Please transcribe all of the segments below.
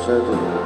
settle.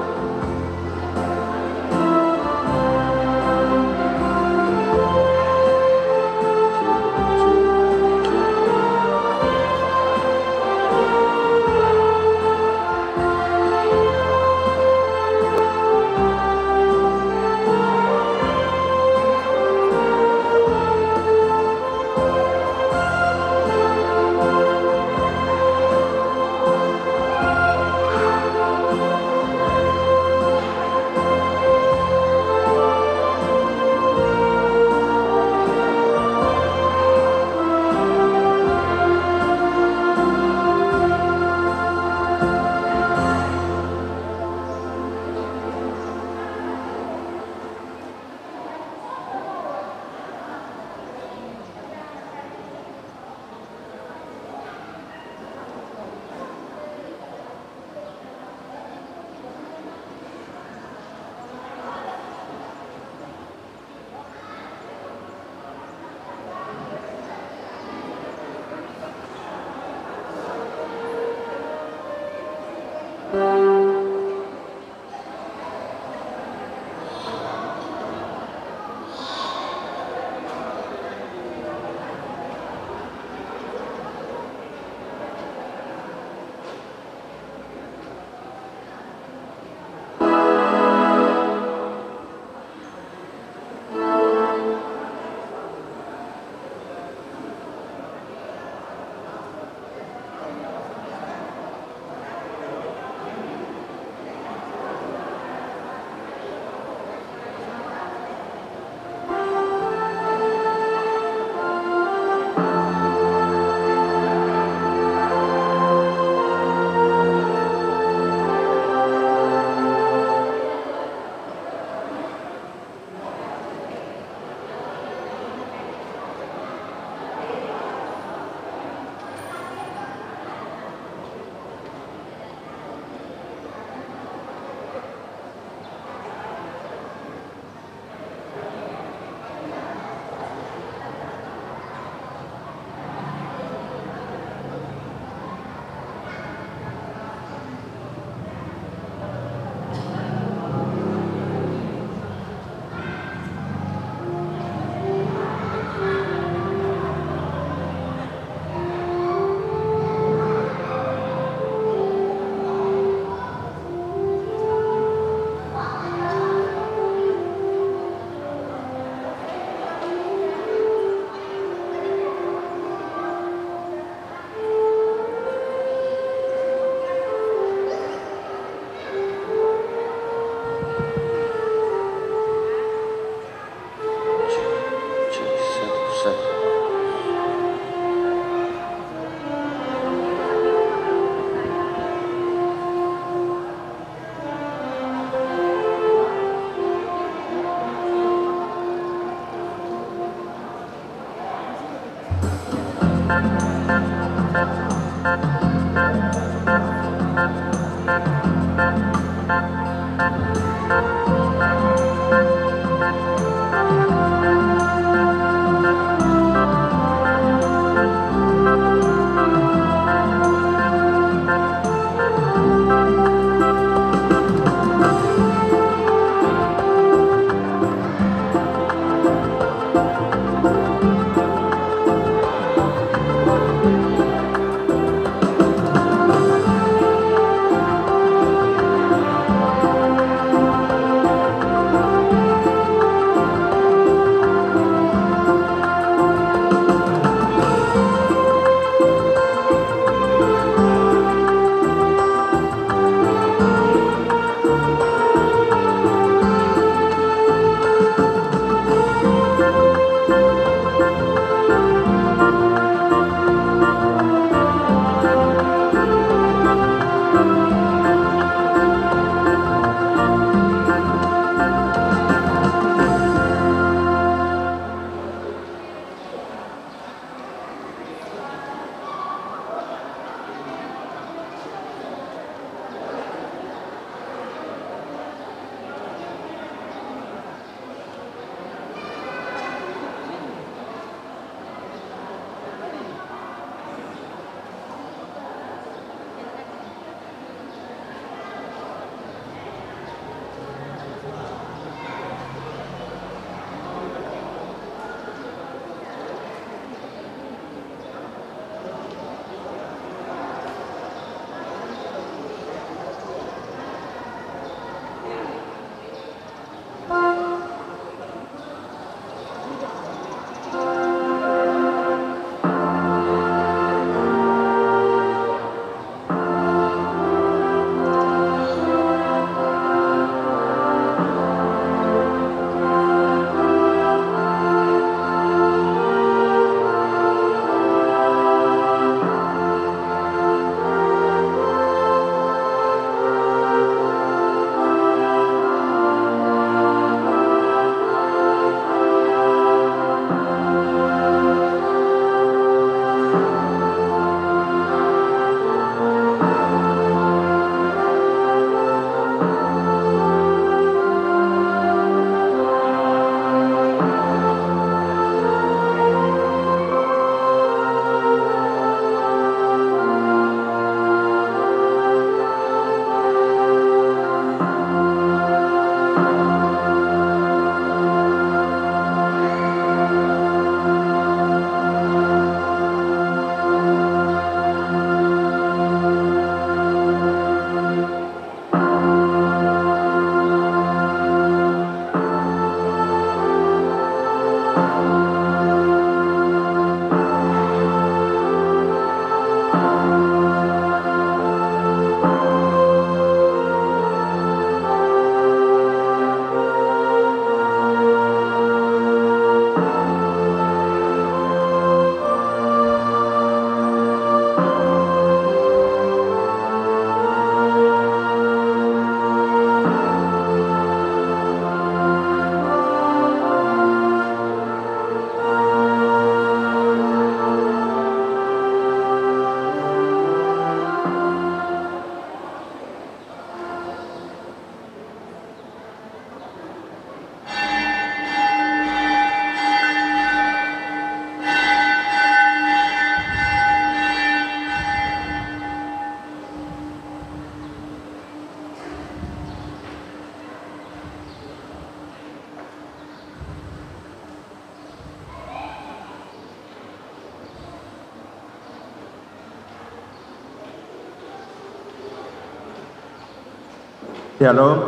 Shalom.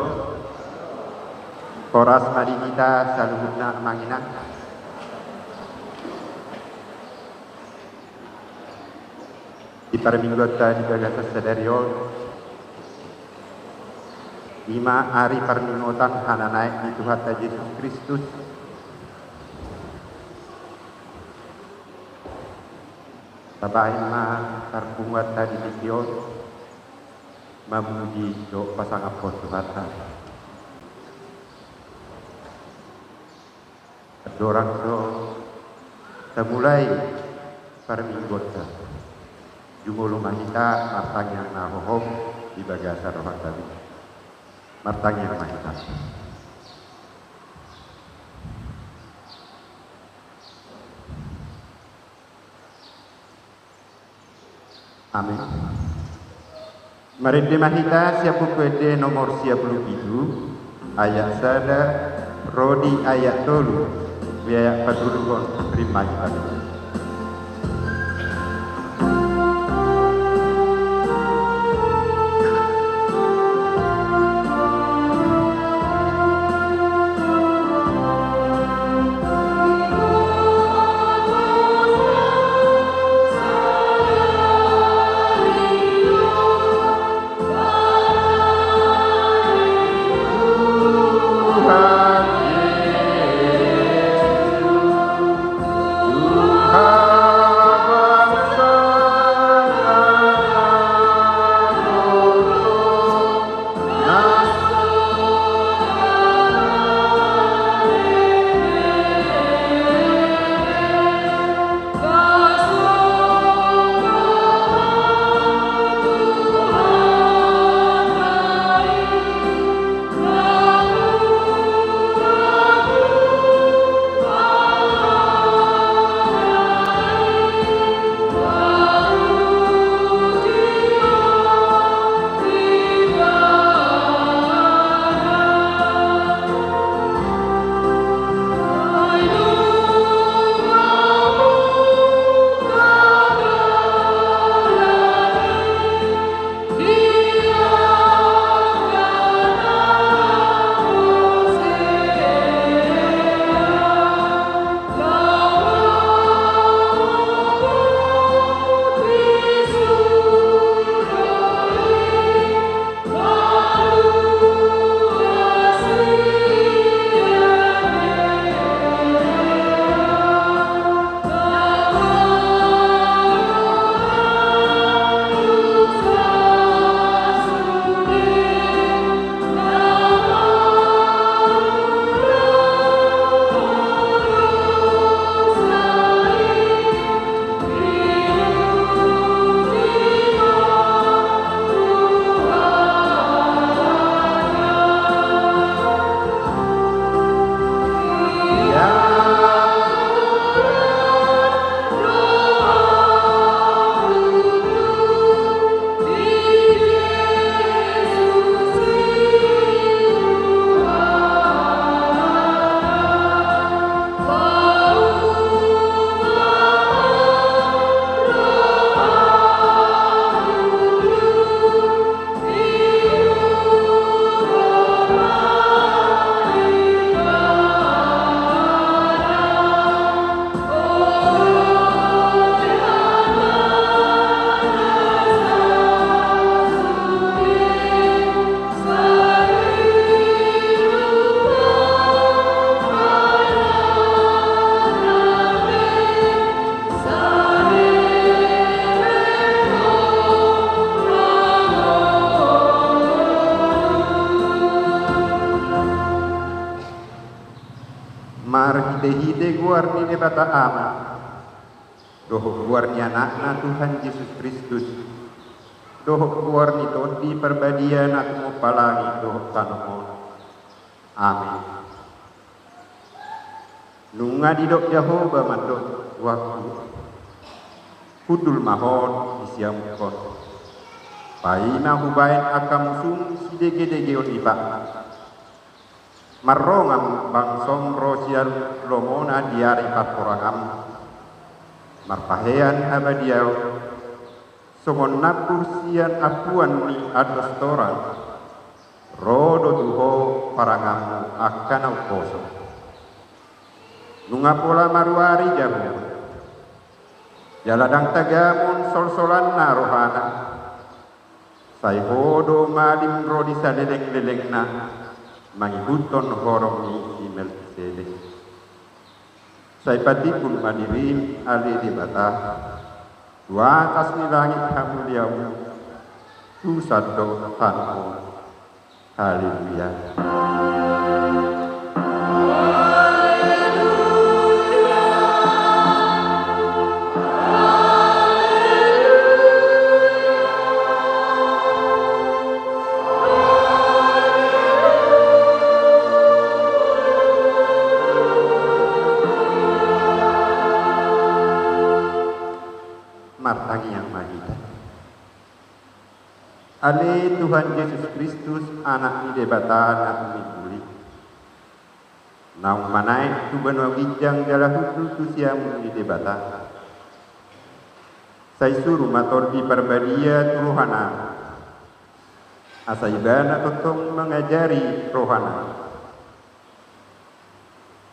Koras mari kita saluhuna mangina. Di parminggota di bagasa sadario 5 hari parmingotan hana naik di Tuhan Yesus Kristus. Tabaima tarpungat tadi video memuji do pasang apot Tuhan. Dorang do temulai parminggota. Jumulung mahita martang yang nahohom di bagasa rohak tadi. Martang yang mahita. Amin. Mari mahita siapa kuede nomor 57 ayat sada rodi ayat dulu biaya padulukon terima ibadah. Hide guarni ne bata ama doho guarni anakna Tuhan Yesus Kristus doho guarni tondi perbadian atmu palangi doho tanomon amin. Nunga didok Yahova mandot waktu kudul mahon isiamukon paina hubain akam sum sidege-dege onibak marrongam bangsong rosial lomona diari patorangam marpahean abadiau songon napur sian akuan ni adostoran rodo tuho parangamu akan au koso. Nunga pola maruari jamu, jaladang tagamun sol-solan na rohana, sai hodo malim rodi sadeleng-deleng na, mangibuton horong ni si Melkisedek. Sai patipun madirim ali di bata, dua atas ni langit hamuliamu, tu sado tanmu. Haleluya. Martangi yang mahita. Ale Tuhan Yesus Kristus anak ni debatan aku mibuli. Naung manai tu benua wijang jala hutu tu siamu ni debatan. Sai suruh mator di perbadia tu rohana. Asaibana totong mengajari rohana.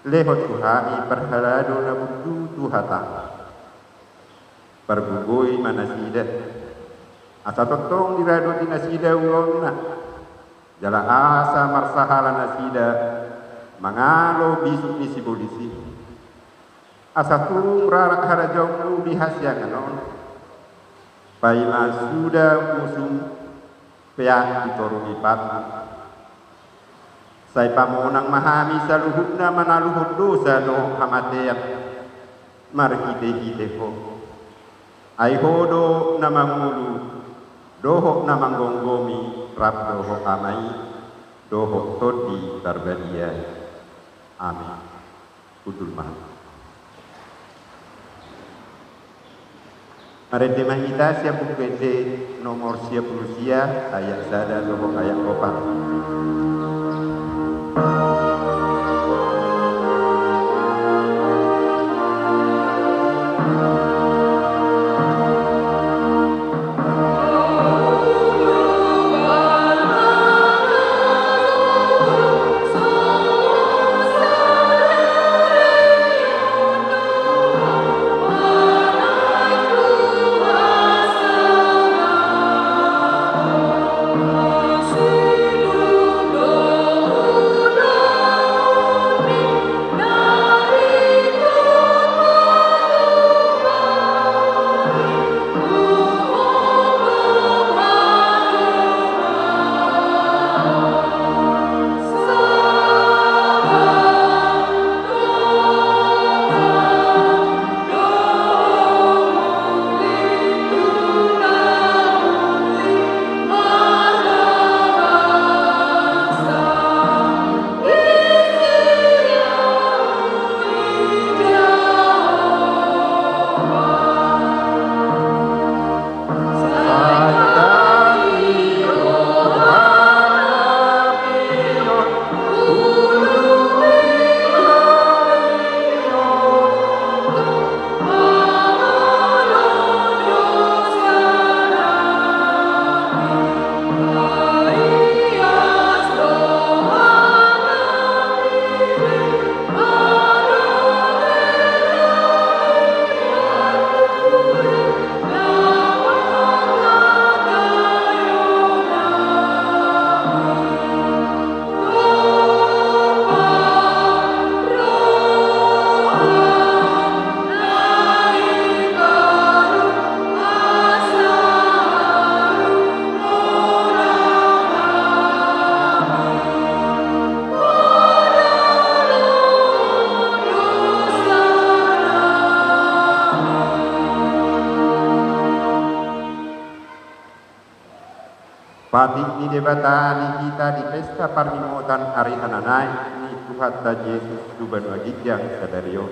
Lehot tuhai perhalado na budu tuhata. Perbugui manasida. Asa totong dirado di nasida ulona. Jala asa marsahala nasida. Mangalo bisuk ni si polisi. Asa tung rarak harajong di hasya kanon. Paima sudah usum peak ditorungi patu. Sai pamonang mahami saluhutna manaluhut dosa no hamateak. Marhite-hite ho. Ai hodo namangulu. Doho namangonggomi rap doho amai. Doho todi barbadia. Amin. Kudul mahal. Mari kita siap buku nomor siap Rusia ayat sada doho ayat kopan. Pati ni debatani kita di pesta parminotan hari hananai ni Tuhan Yesus duban wajijang sadario.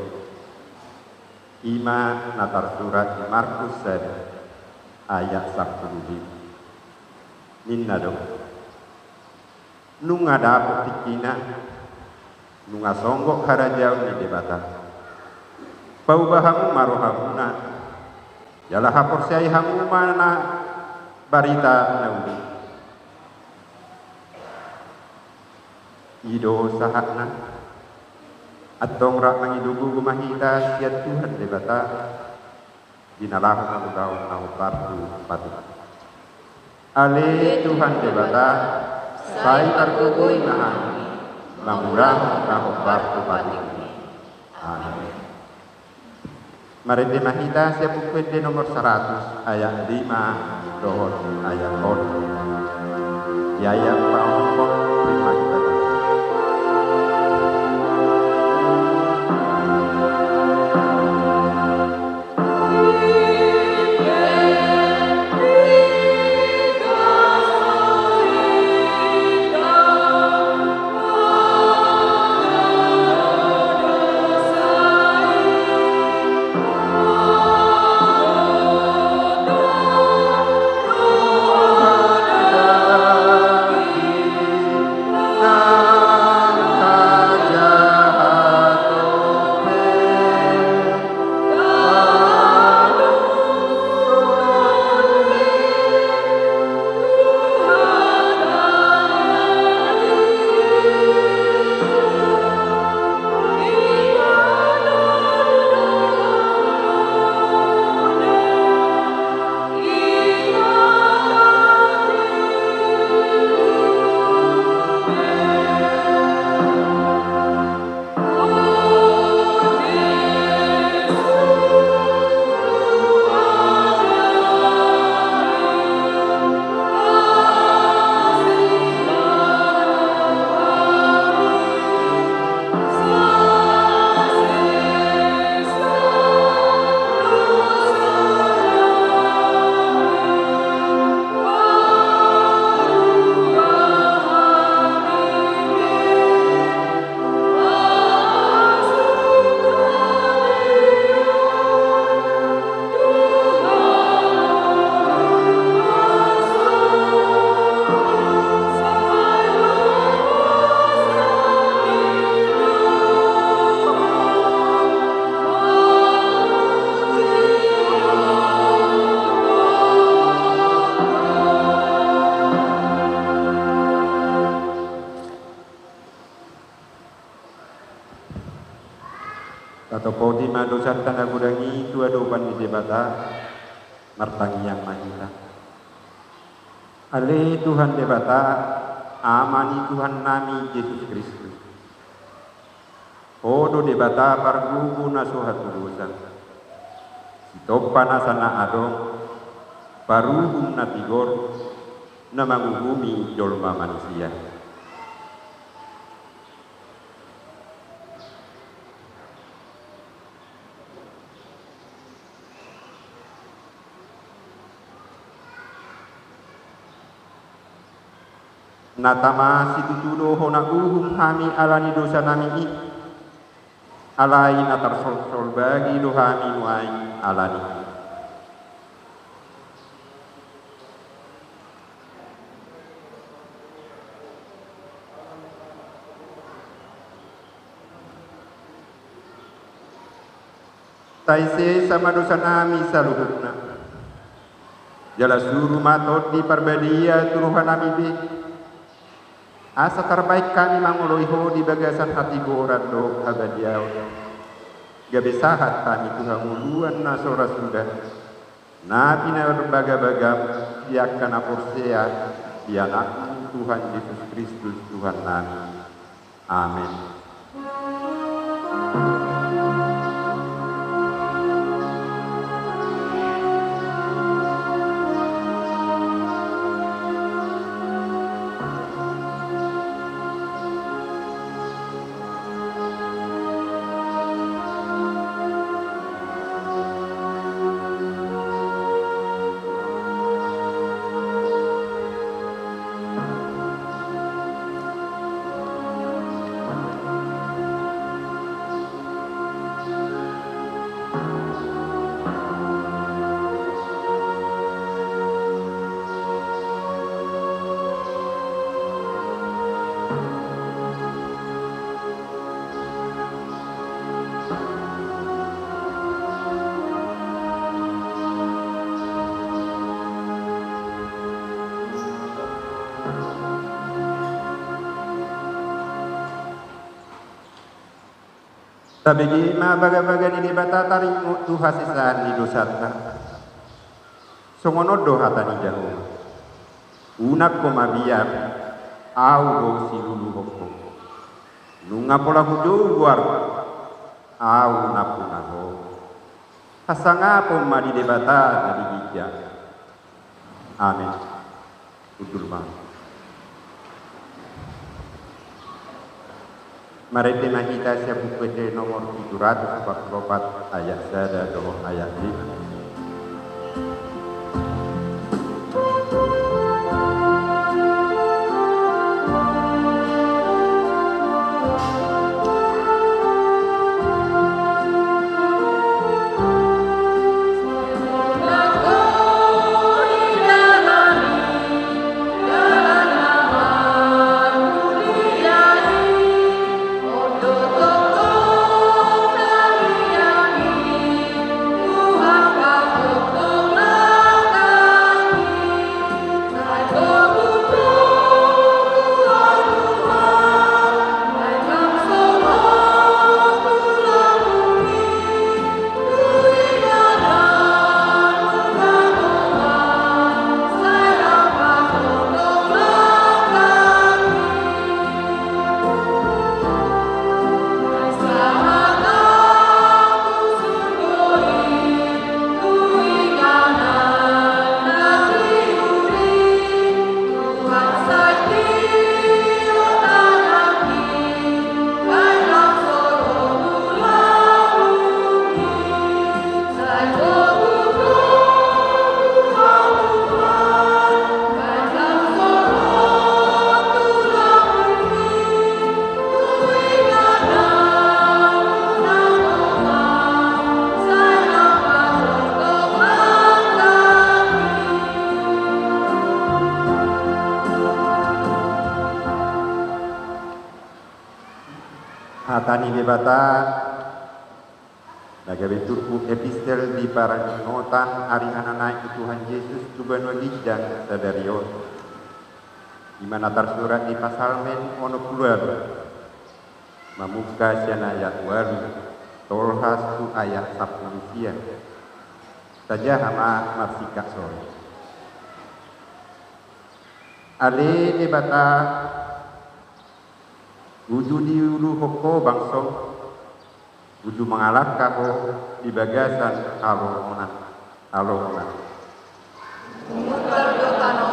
Ima natar surat Markus ayat 10. Ninna dong. Nunga dapot tikina. Nunga songgok harajau ni debata. Paubahamu marohamuna. Yalah hapor siai hamu mana barita naudi. ido sahakna atong rak mangidugu gumahita siat Tuhan debata dinalahu nalugaw nahu partu patu ale Tuhan debata sai parkugoy nahan mamurah nahu partu patu. Amin. Mari dimahita siap buku di nomor 100 ayat 5 dohon ayat 4 yaya paongkong terima kita. Atau podi madosan tanda gudangi tua doban di debata martangi yang mahita. Ale Tuhan debata amani Tuhan nami Yesus Kristus. Odo debata pargugu nasuhat urusan. Sitopa nasana adong paruhum natigor na manguhumi dolma manusia. Natama situtudo hona uhum hami alani dosa nami alai natar sol bagi dohami nuai alani. Taise sama dosa nami saluhutna jala suruh matot di perbadia turuhan nami bi. Asa terbaik kami manguloiho di bagasan hati goran do habadiau. Gabe sahat kami Tuhan muluan nasora sudah. Nabi na berbaga-bagam diakan aporsea di anakmu Tuhan Yesus Kristus Tuhan nami. Amin. Tabigi mabaga-baga ni debata taring tu hasisan di dosata. Songono do hatani jauh. Unak komabiar au do silulu hoko. Nunga pola hudu luar au napuna ho. Hasanga poma di debata dari gija. Amin. Udul bang. Mari kita siap buku nomor 744 ayat sada do ayat 5. Hatani debata nagabe turku epistel di parang notan hari anak Tuhan Yesus Tuhan dan sadarios di mana tersurat di pasal men ono keluar mamuka siana ayat waru tolhas tu ayat 10 saja hama marsika sore ale debata Wudu di ulu hoko bangso, wudu mengalak kako di bagasan alongan. Mutar do tano,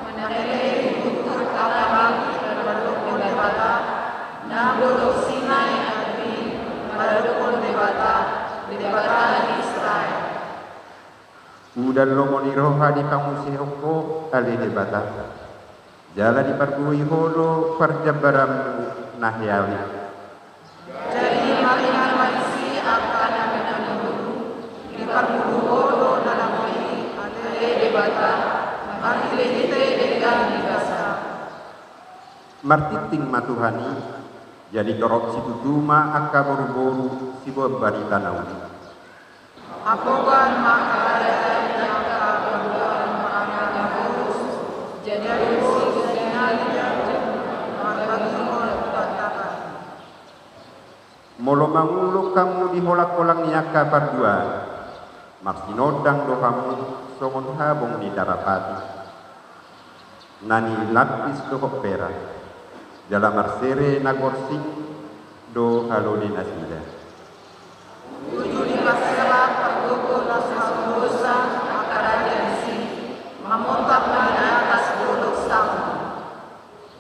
menere mutar kalabang baradukon debata, na bodok sinai ati baradukon debata Israel. Udan lomoni roha di pamusi hoko ali debata. Jala di pargui holo perjabaram nahyali. Jadi marilah maisi akan menanggung di pargui holo dalam mai ale debata arti kita dengan dikasa. Martiting matuhani jadi torok situ duma akka boru-boru si barita nauni. Apogan maka yang kabuan maka burus jadi Molo manguluk kamu di holak-holak niaka berdua maksinodang do kamu songon habong di darapati nani lapis do pera dalam arsere nagorsing do haloni nasida tujuh di pasela pergoko nasa dosa akarajansi mamontak pada atas dolok sama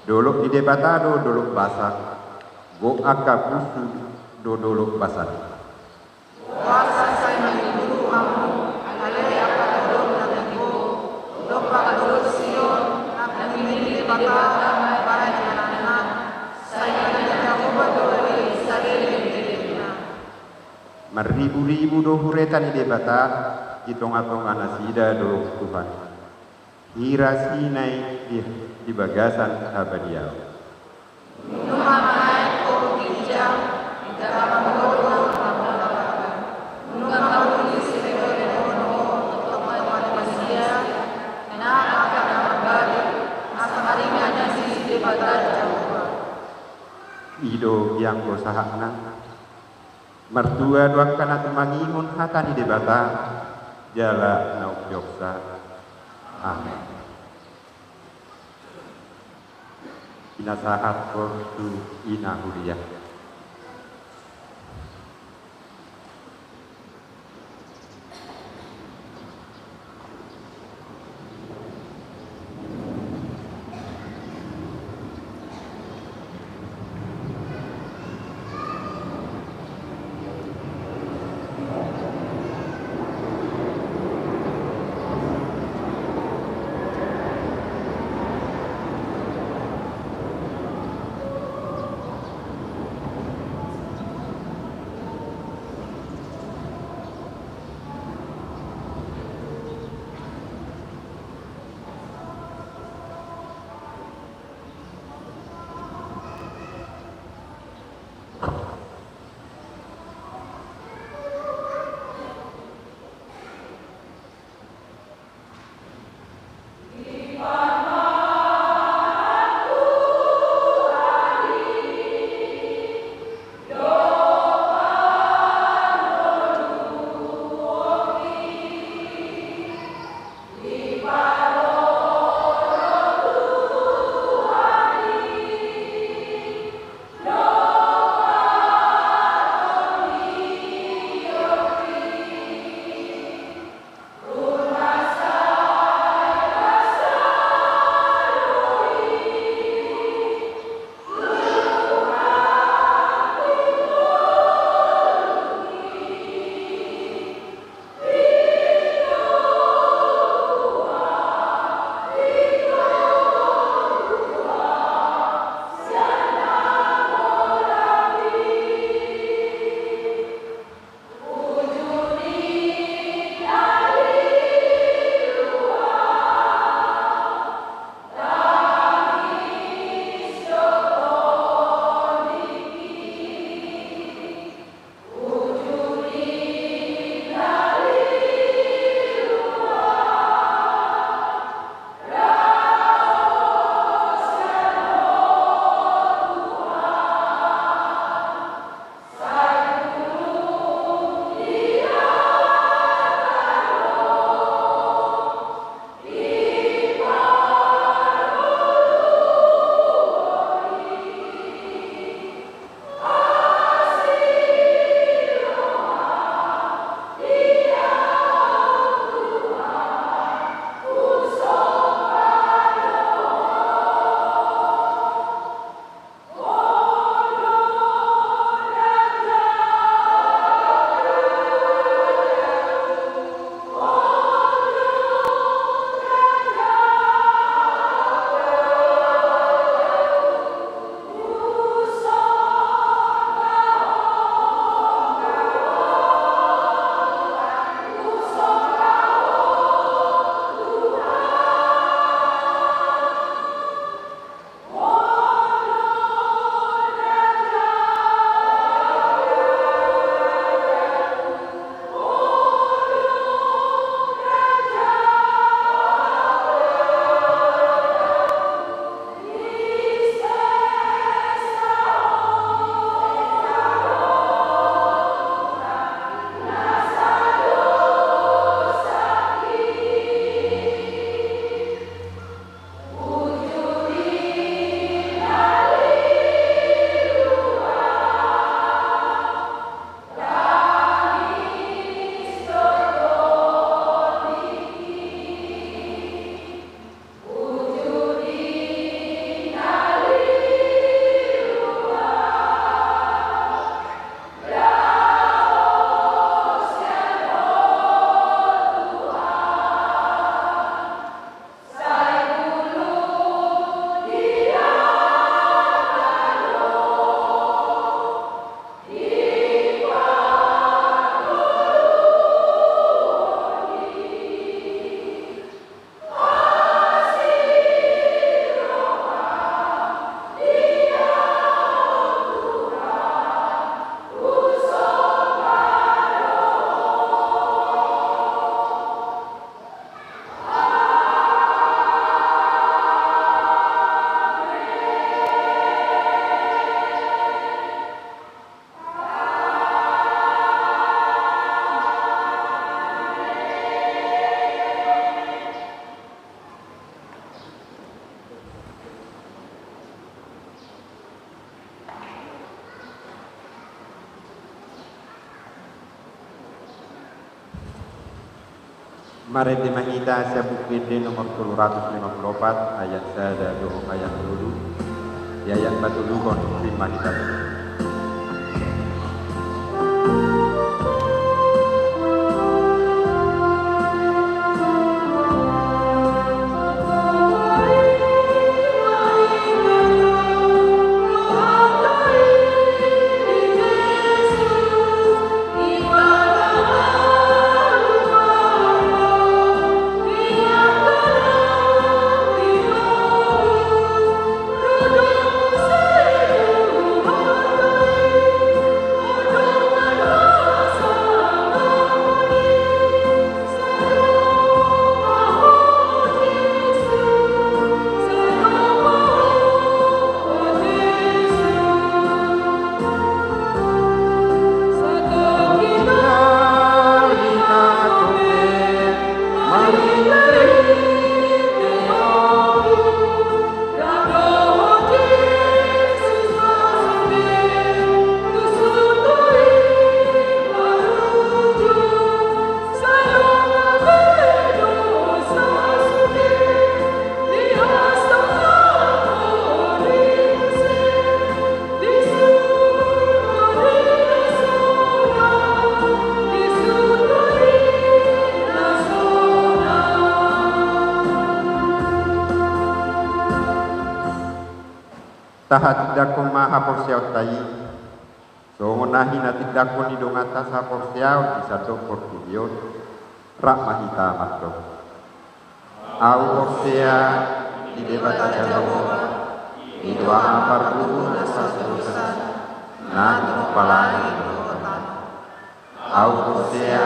dolok di debatado dolok basah go akka busu do dolok basah kuasa saya mengguru kamu ale apa dolok nantiku dolok dolok sion nanti ini debata para anak saya tidak mau berdoli saya Maribu-ribu do huretan di debata hitung-hitungan nasida do Tuhan hira sinai di bagasan abadial Nuhamai ko kijam dalam golong Nuhamai tulis sebagai ono teman-teman manusia na akan berbagi asamaringa nasi debata jauh ido yang gosahakna Mertua doakan atu mangingun hatani debata jala nauk joksa. Amin. Inasahat kortu inahuriyah. Mari kita sa bukit nomor 254 ayat sada doh ayat dulu. Di ayat patulugon firman kita. Tahat dakong mahaporsiaw tayi. So ngunahin natin dakong nidungata sa porsiaw isa do portibyon. Rak mahita makdo. Au porsia di debata Jehovah. Idwa apar dulu sa dosa. Natu palagi au porsia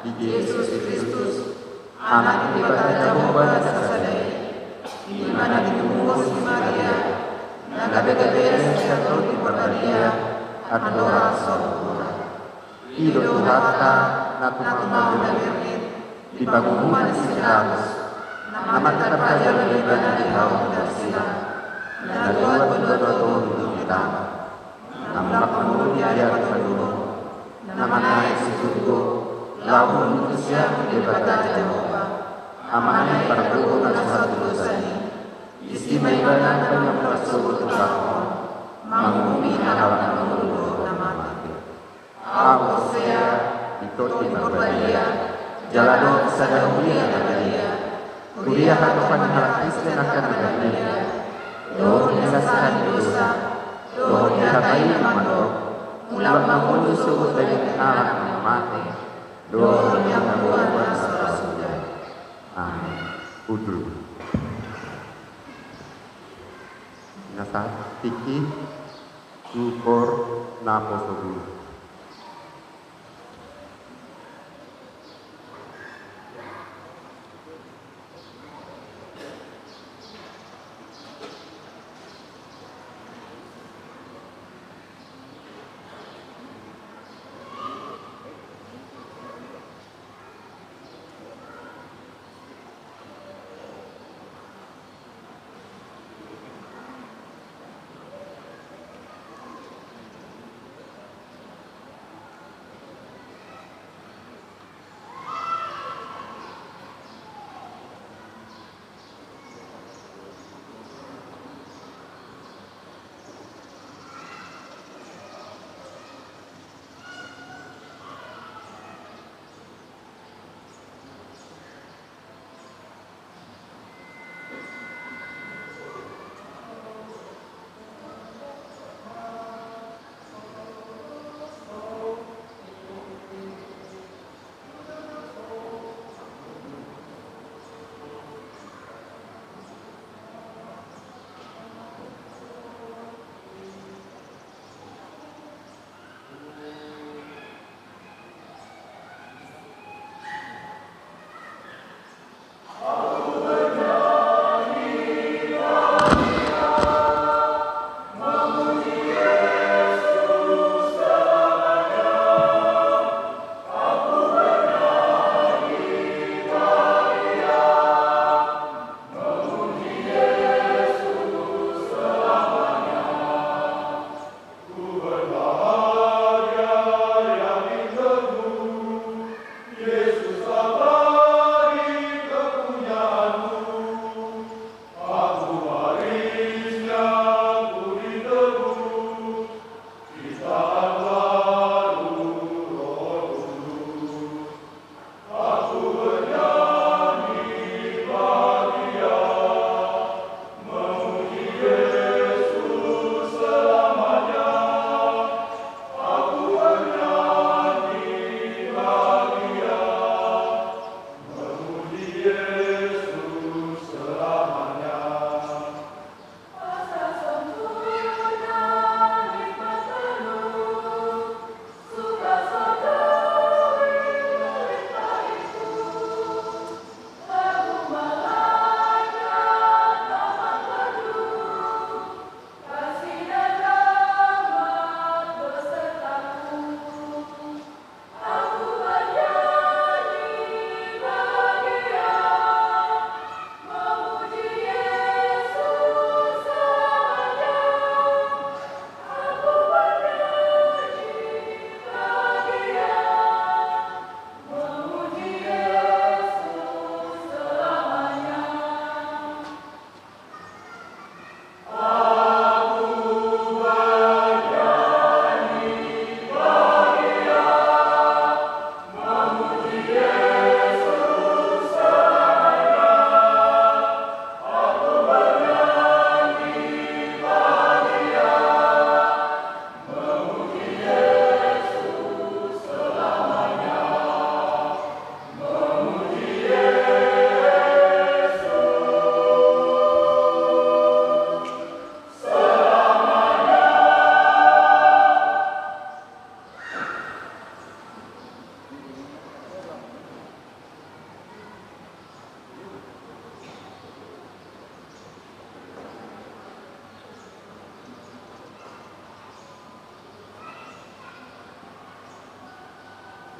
di Yesus Kristus. Anak debata Jehovah sa sadai. Di mana ditunggu si Maria. Nagagabes sa di Bavaria at Dora Sorpura. Ido tuhata na tumamaw na birgit, di pagumuman si Pilatos, na matatarpajan ng iba na lihaw na sila, na luwag dodo hindi kitama, na makamunod niya pagpalunod, na manay si Tugo, lawon mo siya di bata Jehovah, amanay parbuho na sa tulusan niya. Istimaywanan ka ng pagsugot ng bakon, mangumi na lang ng mundo na mati. Ako siya, ito tinagbalia, jaladon sa dahulia na galia, kuliahan o panhalakis na kanagalia, doon nilasahan dosa, doon nilatay ng manok, ulang ng mundo sugot ay anak ng mati, doon niyang nabuwan sa rasulan. Amen. Udul. Nasa tiki syukur naposobu.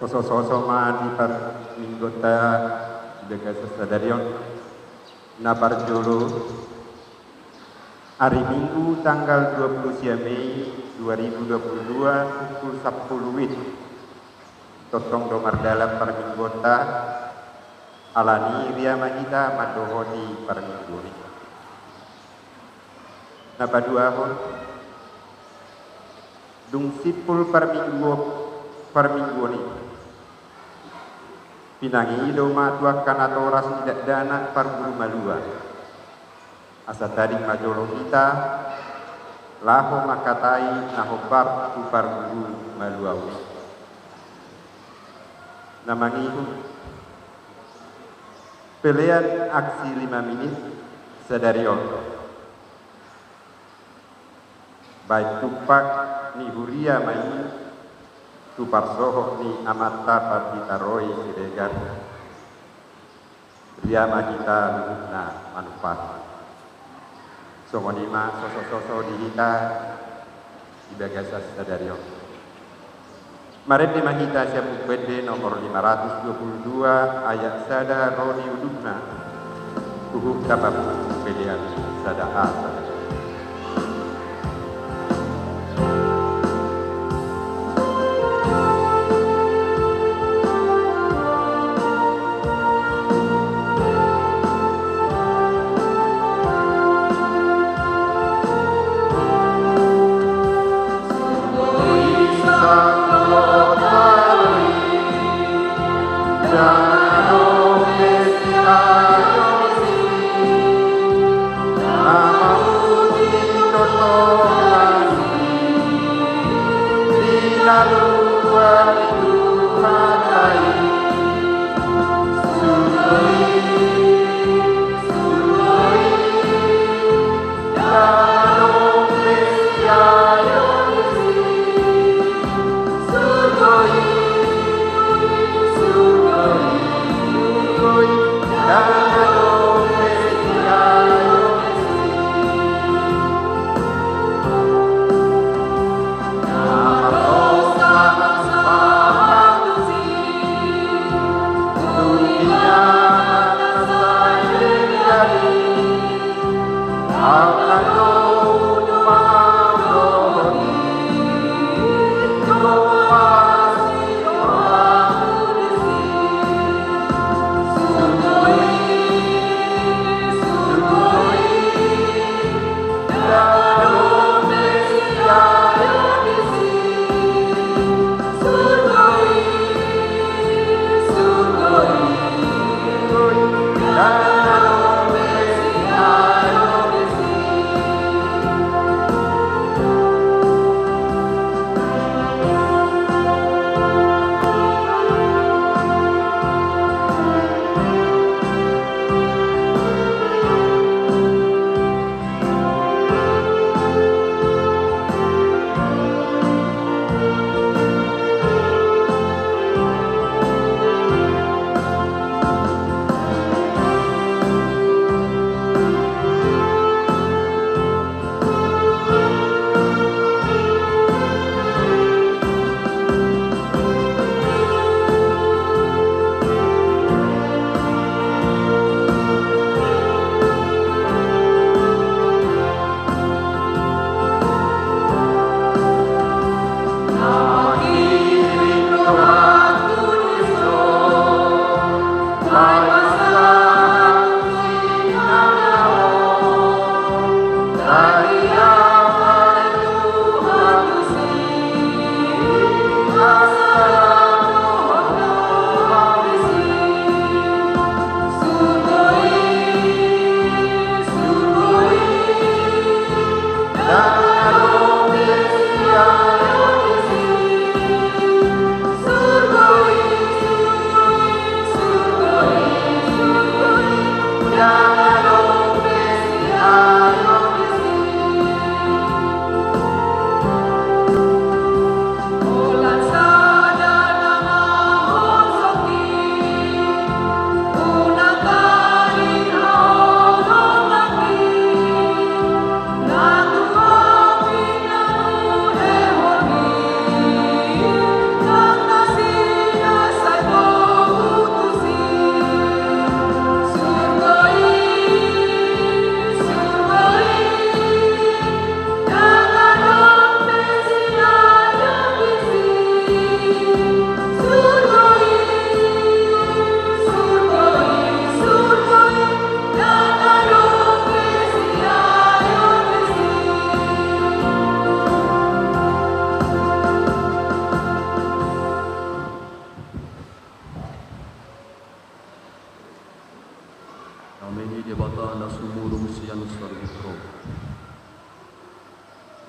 Koso-sosoma di perminggota Jaga Sasadarion na Parjolo hari Minggu tanggal 20 Mei 2022 pukul 10 WIB totong domar dalam perminggota alani ria mahita madohoti permingguni na paduahon dung sipul permingguni pinangi ido matuak kanatoras tidak dana parburu malua asa tadi majolo kita laho makatai nahobar tu parburu malua namangihu pelean aksi 5 menit sadarion baik tupak ni huria mai tu parsoho ni amata partita roi siregan riama kita na manfaat somonima sosok-sosok dihita di bagasa sadarion Maret di mahita siapuk bede nomor 522 ayat sada roni udukna kuhuk dabab bedean sada asa Nang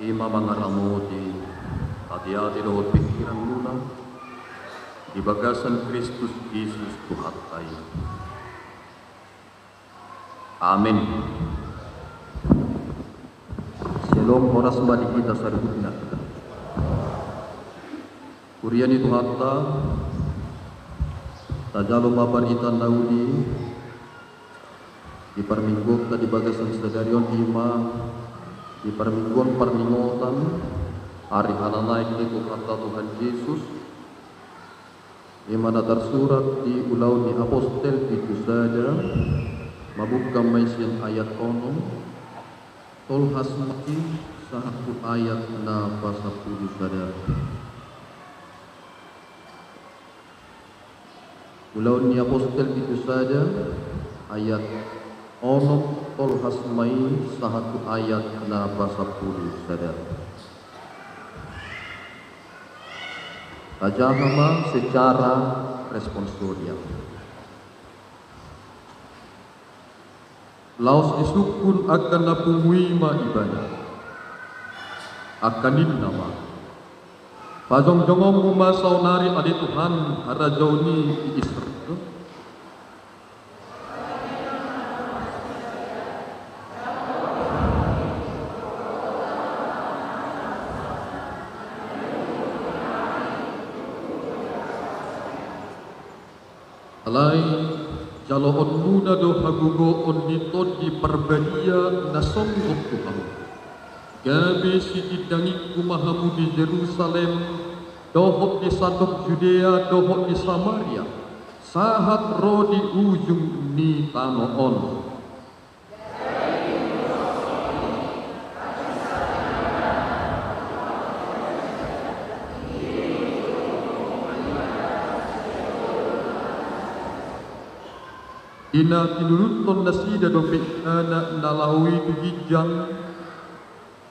Ima mangaramuti hati-hati dohot pikiran luna di bagasan Kristus Yesus Tuhan tayo. Amin. Shalom horas balik kita saruguna. Kurian itu hatta tajalo mabar itan naudi di perminggu tadi bagasan sedarion ima di permingguan permingotan hari naik itu kata Tuhan Yesus di mana tersurat di ulau di apostel itu saja mabuka maisian ayat ono tol hasmati satu ayat na pasapuluh saja ulau di apostel itu saja ayat ono tol hasmai satu ayat na pasapuluh saja tajahama secara responsorial. Laos disukun akan napungwima ibadah akanin nama pajong jongong umasaw nari adi Tuhan harajoni di Israel. Alai jalo on muna do hagugo on niton di perbadia nasonggok Tuhan. Gabe si didangi kumahamu di Jerusalem, dohok di sandok Judea, dohok di Samaria, sahat ro di ujung ni tano on. Ina tinurunton nasida dopik anak nalawi tujijang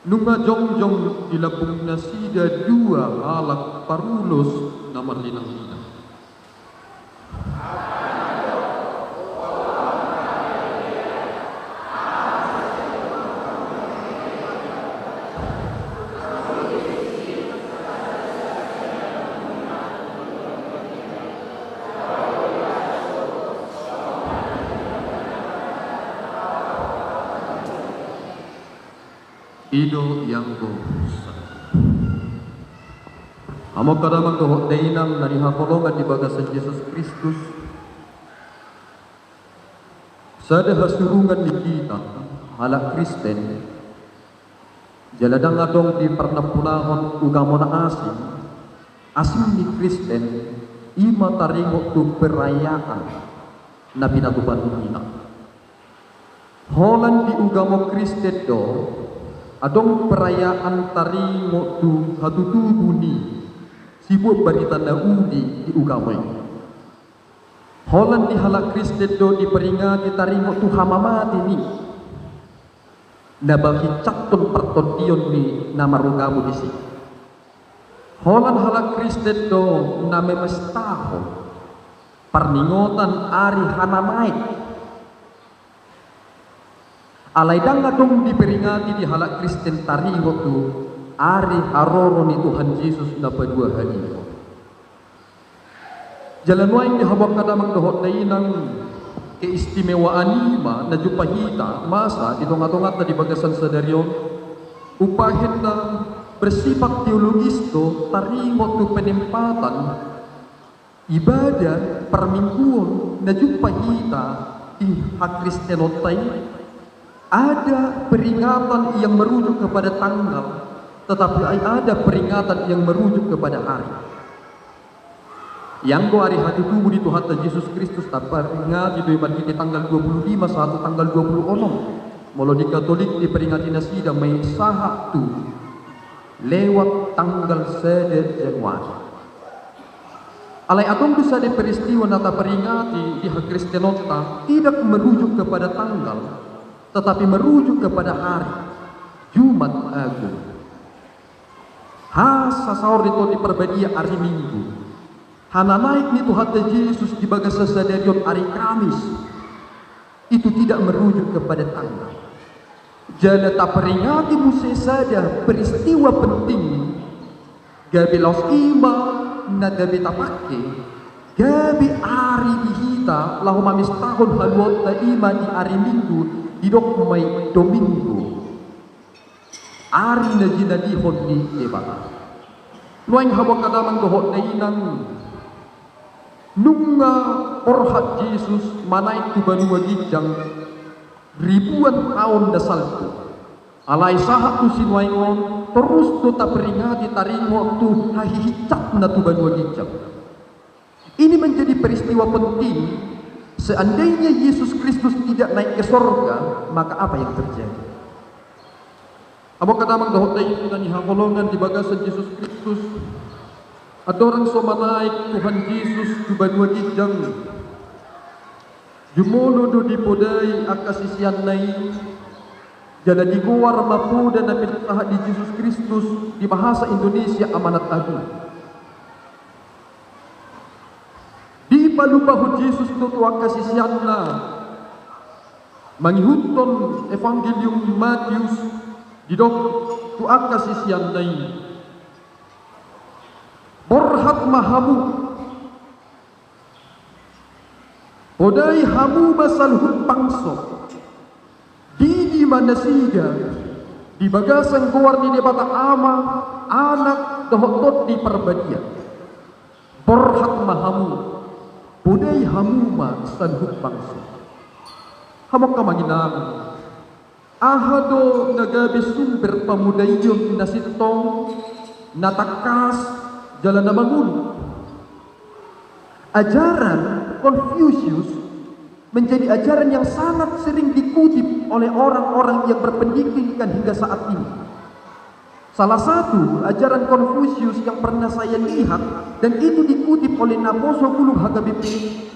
nunga jongjong dilabung nasida dua halak parulos namar linang ina. Ido yang go amo kadamang dohot dainang nari hakolongan di bagasan Yesus Kristus sada hasurungan di kita halak Kristen jaladang adong di pernapulahon ugamona asing ni Kristen ima taringo tu perayaan na binatuban ina holan di ugamo Kristen do adong perayaan tarimo tu hatutubuni sibuk barita naudi di ugamay. Holan di halak Kristen do diperingati tarimo tu hamamati ni nabagi cakton pertondion ni nama rugamu di sini. Holan halak Kristen do nama mestaho perningotan ari hanamait alaidang adong diperingati di halak Kristen taringo tu ari haroro ni Tuhan Yesus na padua hari. Jalan waing di habak kadamang dohot na inang keistimewaan ima na jupahita masa ditongat-tongat na di bagasan sadaryon upahin na bersifat teologis to taringo tu penempatan ibadah permingguan na jupahita di hak Kristenotay. Ada peringatan yang merujuk kepada tanggal, tetapi ada peringatan yang merujuk kepada hari. Yang hari hati tubuh di Tuhan Yesus Kristus tak peringati itu ibarat kita tanggal 25 satu tanggal 26. Molo di Katolik diperingati nasida may sahat tu lewat tanggal 1 Januari. Alai atong bisa di peristiwa nata peringati di hak Kristenota tidak merujuk kepada tanggal, tetapi merujuk kepada hari Jumat Agung. Sasaur itu di perbadia hari Minggu. Hana naik ni Tuhan Yesus di bagasa sadarion hari Kamis. Itu tidak merujuk kepada tanggal. Jala tak peringati muse saja peristiwa penting gabi los ima na gabi tapake gabi ari dihita lahu mamis tahun haluot na ima di ari minggu di dok may domingo ari na ginadihon ni Ebata luang hawak kadamang dohot na inang nunga orhat Yesus manaik tubanua gijang ribuan tahun dasalku alai sahat tu sinuaingon terus tu tak peringati taringo tu hahihicap na tu banua gijang. Ini menjadi peristiwa penting. Seandainya Yesus Kristus tidak naik ke sorga, maka apa yang terjadi? Amo kadamang dahot na ito na nihakolongan di bagasan Yesus Kristus at orang soma naik Tuhan Yesus tu banua gijang jumolo do dipodai akasisian nai jala diguar mapuda na pinataha di Yesus Kristus di bahasa Indonesia amanat agung. Di palubahu Yesus do tu akasisian na mangihuton Evangelium Matius di dok tu akasisian nai borhat mahamu podai hamu basal pangso di manasiga di bagasan guar di Ebata ama anak dohotot di perbadian borhat mahamu podai hamu basal pangso hamok kamanginang ahado nagabi sumber pamudayon nasitong natakas jalan namangun ajaran Confucius menjadi ajaran yang sangat sering dikutip oleh orang-orang yang berpendidikan hingga saat ini. Salah satu ajaran Confucius yang pernah saya lihat dan itu dikutip oleh Naposo Gulung HKBP,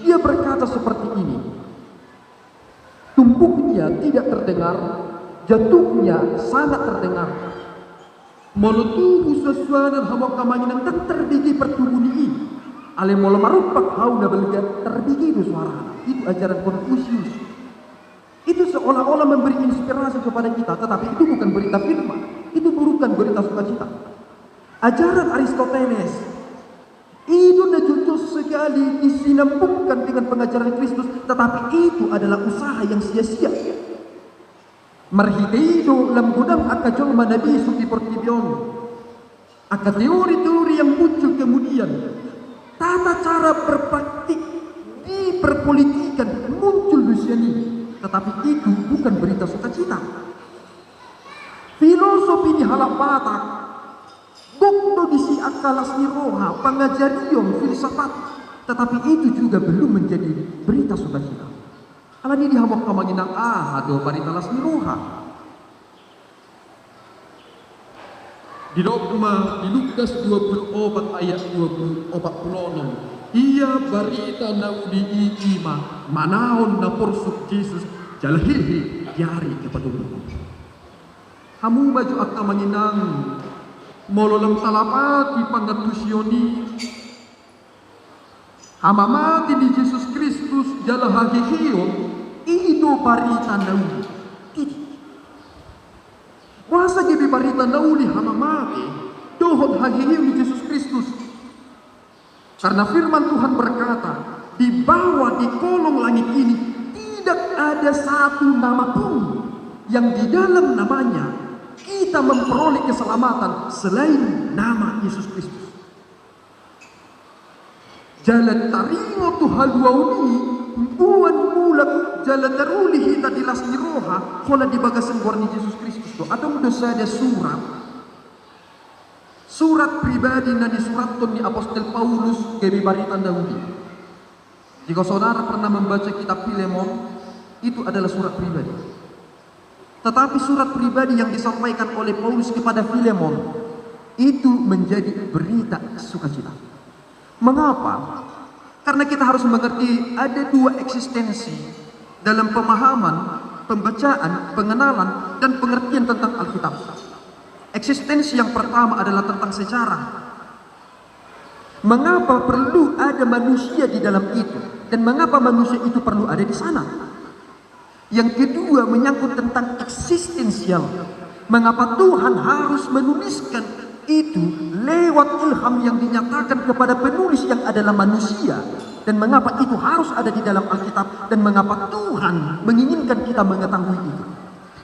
dia berkata seperti ini. Tumpuknya tidak terdengar, jatuhnya sangat terdengar. Molotubu sesuatu hamok kamanginan dan terbiji pertubuni ini. Ale molo marupak hau na belga terbigi itu suara. Itu ajaran Confucius. Itu seolah-olah memberi inspirasi kepada kita, tetapi itu bukan berita firman. Itu bukan berita sukacita. Ajaran Aristoteles itu najujus sekali disinambungkan dengan pengajaran Kristus, tetapi itu adalah usaha yang sia-sia. Marhiteido lambudang akajol manabi suki portibion. Aka teori-teori yang muncul kemudian tata cara berpraktik di perpolitikan muncul di sini, tetapi itu bukan berita sukacita. Filosofi di halapata, dokto di si akalas ni roha, pengajarion filsafat, tetapi itu juga belum menjadi berita sukacita. Alani di hamok kamanginang do berita las ni roha. Di dogma di Lukas 24 ayat 46 ia berita naudi ima manaon na porsuk Yesus jalhihi yari kepadulungan hamu baju akka manginang mololang talapati pangatusyoni hamamati di Yesus Kristus jalahahihiyo ido berita naudi wasa gibi barita nauli hamamati dohot hagihiu di Yesus Kristus. Karena firman Tuhan berkata, di bawah di kolong langit ini tidak ada satu nama pun yang di dalam namanya kita memperoleh keselamatan selain nama Yesus Kristus. Jalan taringo tu halwauni buan mulak jalan daruli hita dilas ni roha kola di bagasan warni Yesus Kristus tu atau mudah ada surat pribadi na disuratkan ni Apostel Paulus ke baritan Daudi. Jika saudara pernah membaca kitab Filemon, itu adalah surat pribadi. Tetapi surat pribadi yang disampaikan oleh Paulus kepada Filemon itu menjadi berita sukacita. Mengapa? Karena kita harus mengerti ada dua eksistensi dalam pemahaman, pembacaan, pengenalan, dan pengertian tentang Alkitab. Eksistensi yang pertama adalah tentang sejarah. Mengapa perlu ada manusia di dalam itu? Dan mengapa manusia itu perlu ada di sana? Yang kedua menyangkut tentang eksistensial. Mengapa Tuhan harus menuliskan itu lewat ilham yang dinyatakan kepada penulis yang adalah manusia, dan mengapa itu harus ada di dalam Alkitab, dan mengapa Tuhan menginginkan kita mengetahui itu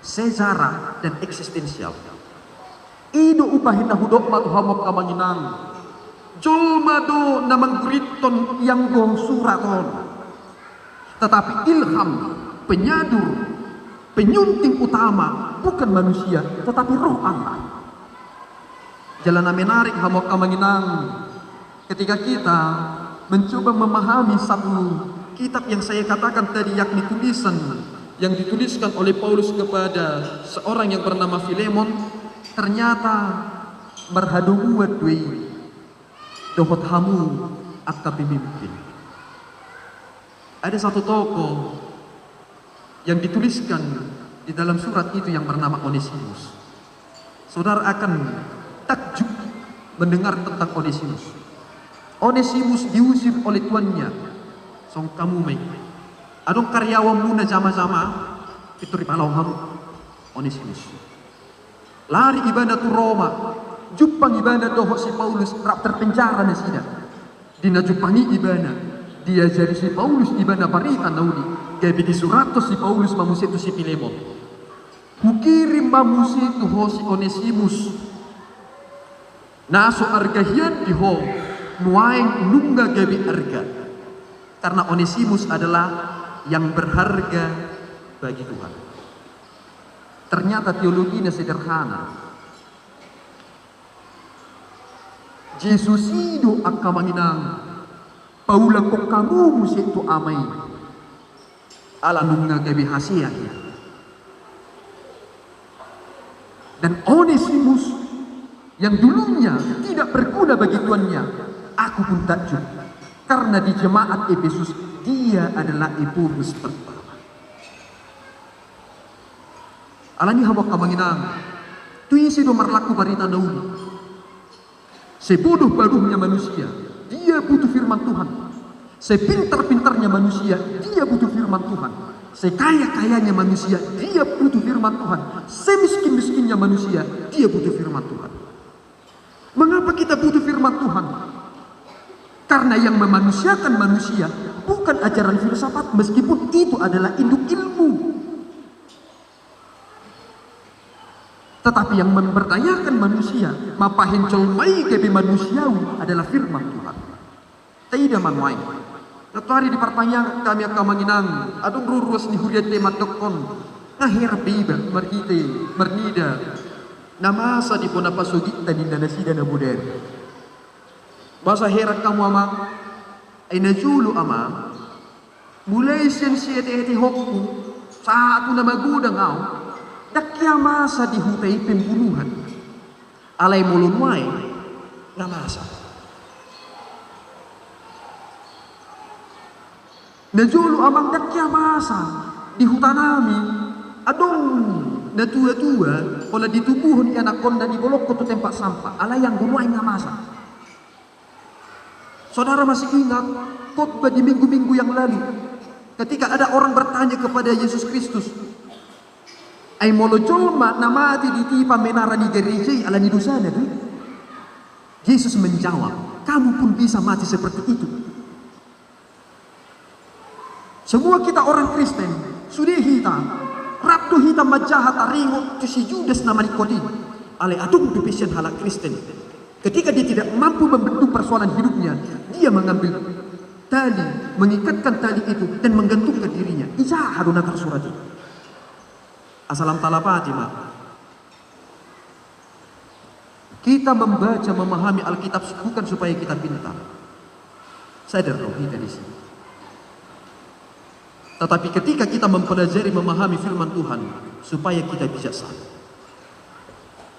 sejarah dan eksistensial. Ido upahin na hudok matuhamok kamanginang jolmado namang guriton yang gong suraton, tetapi ilham penyadur penyunting utama bukan manusia tetapi roh Allah. Jalan menarik hamok kamanginang ketika kita mencoba memahami satu kitab yang saya katakan tadi, yakni tulisan yang dituliskan oleh Paulus kepada seorang yang bernama Filemon. Ternyata merhadu buat dui dohot hamu akka pemimpin. Ada satu tokoh yang dituliskan di dalam surat itu yang bernama Onesimus. Saudara akan takjub mendengar tentang Onesimus. Onesimus diusir oleh tuannya. Song kamu mai. Adong karyawan muna sama-sama itu ripalau hamu Onesimus. Lari ibadah tu Roma. Jupang ibadah doho si Paulus rap terpenjara na sida. Dina jupangi ibadah. Dia jadi si Paulus ibadah parita naudi. Kaya bigi suratos si Paulus mamusitu si Filemon. Hukirim mamusitu ho si Onesimus. Naso argahian diho nuaing nungga gabi arga. Karena Onesimus adalah yang berharga bagi Tuhan. Ternyata teologinya sederhana. Jesus itu akamanginang Paula kok kamu musitu amai ala nungga gabi hasia. Dan Onesimus yang dulunya tidak berguna bagi tuannya, aku pun takjub karena di jemaat Efesus dia adalah Epulus pertama. Alani habak kamanginang tuisi do marlaku barita nauli. Sebodoh-bodohnya manusia, dia butuh firman Tuhan. Sepintar-pintarnya manusia, dia butuh firman Tuhan. Sekaya-kayanya manusia, dia butuh firman Tuhan. Semiskin-miskinnya manusia, dia butuh firman Tuhan. Mengapa kita butuh firman Tuhan? Karena yang memanusiakan manusia bukan ajaran filsafat, meskipun itu adalah induk ilmu. Tetapi yang memberdayakan manusia, mapahin colmai kebi manusiawi adalah firman Tuhan. Tidak manuai. Satu hari di pertanyaan kami akan menginang, adung ruruas ni huriat temat dokon, ngahir biba, mernida, nama asa di pona pasugit tadi dana sida na buder. Basa herak kamu amang, ay najulu amang, mulai siya-siya hokku, sa ako na magudang aw, dakya masa dihutai pembunuhan. Alay mulunway, nga masa. Najulu amang dakya masa dihutanami, adong natua-tua, wala ditubuhon ni anak konda di bolok ko to tempat sampah. Alay yang gunuay nga masa. Saudara masih ingat khotbah di minggu-minggu yang lalu ketika ada orang bertanya kepada Yesus Kristus, ay molojolma na mati di tipa menara ni gereja ala ni dosana tu. Yesus menjawab, kamu pun bisa mati seperti itu. Semua kita orang Kristen sudah hitam, raptu hitam majahat taringo tu si Judas nama Nikodim. Ale adung dupesian halak Kristen. Ketika dia tidak mampu membentuk persoalan hidupnya, dia mengambil tali, mengikatkan tali itu dan menggantungkan dirinya. Ija haruna tersurati. Asalam talapati mak. Kita membaca, memahami Alkitab bukan supaya kita pintar. Sadar roh kita di sini. Tetapi ketika kita mempelajari, memahami firman Tuhan, supaya kita bijaksana.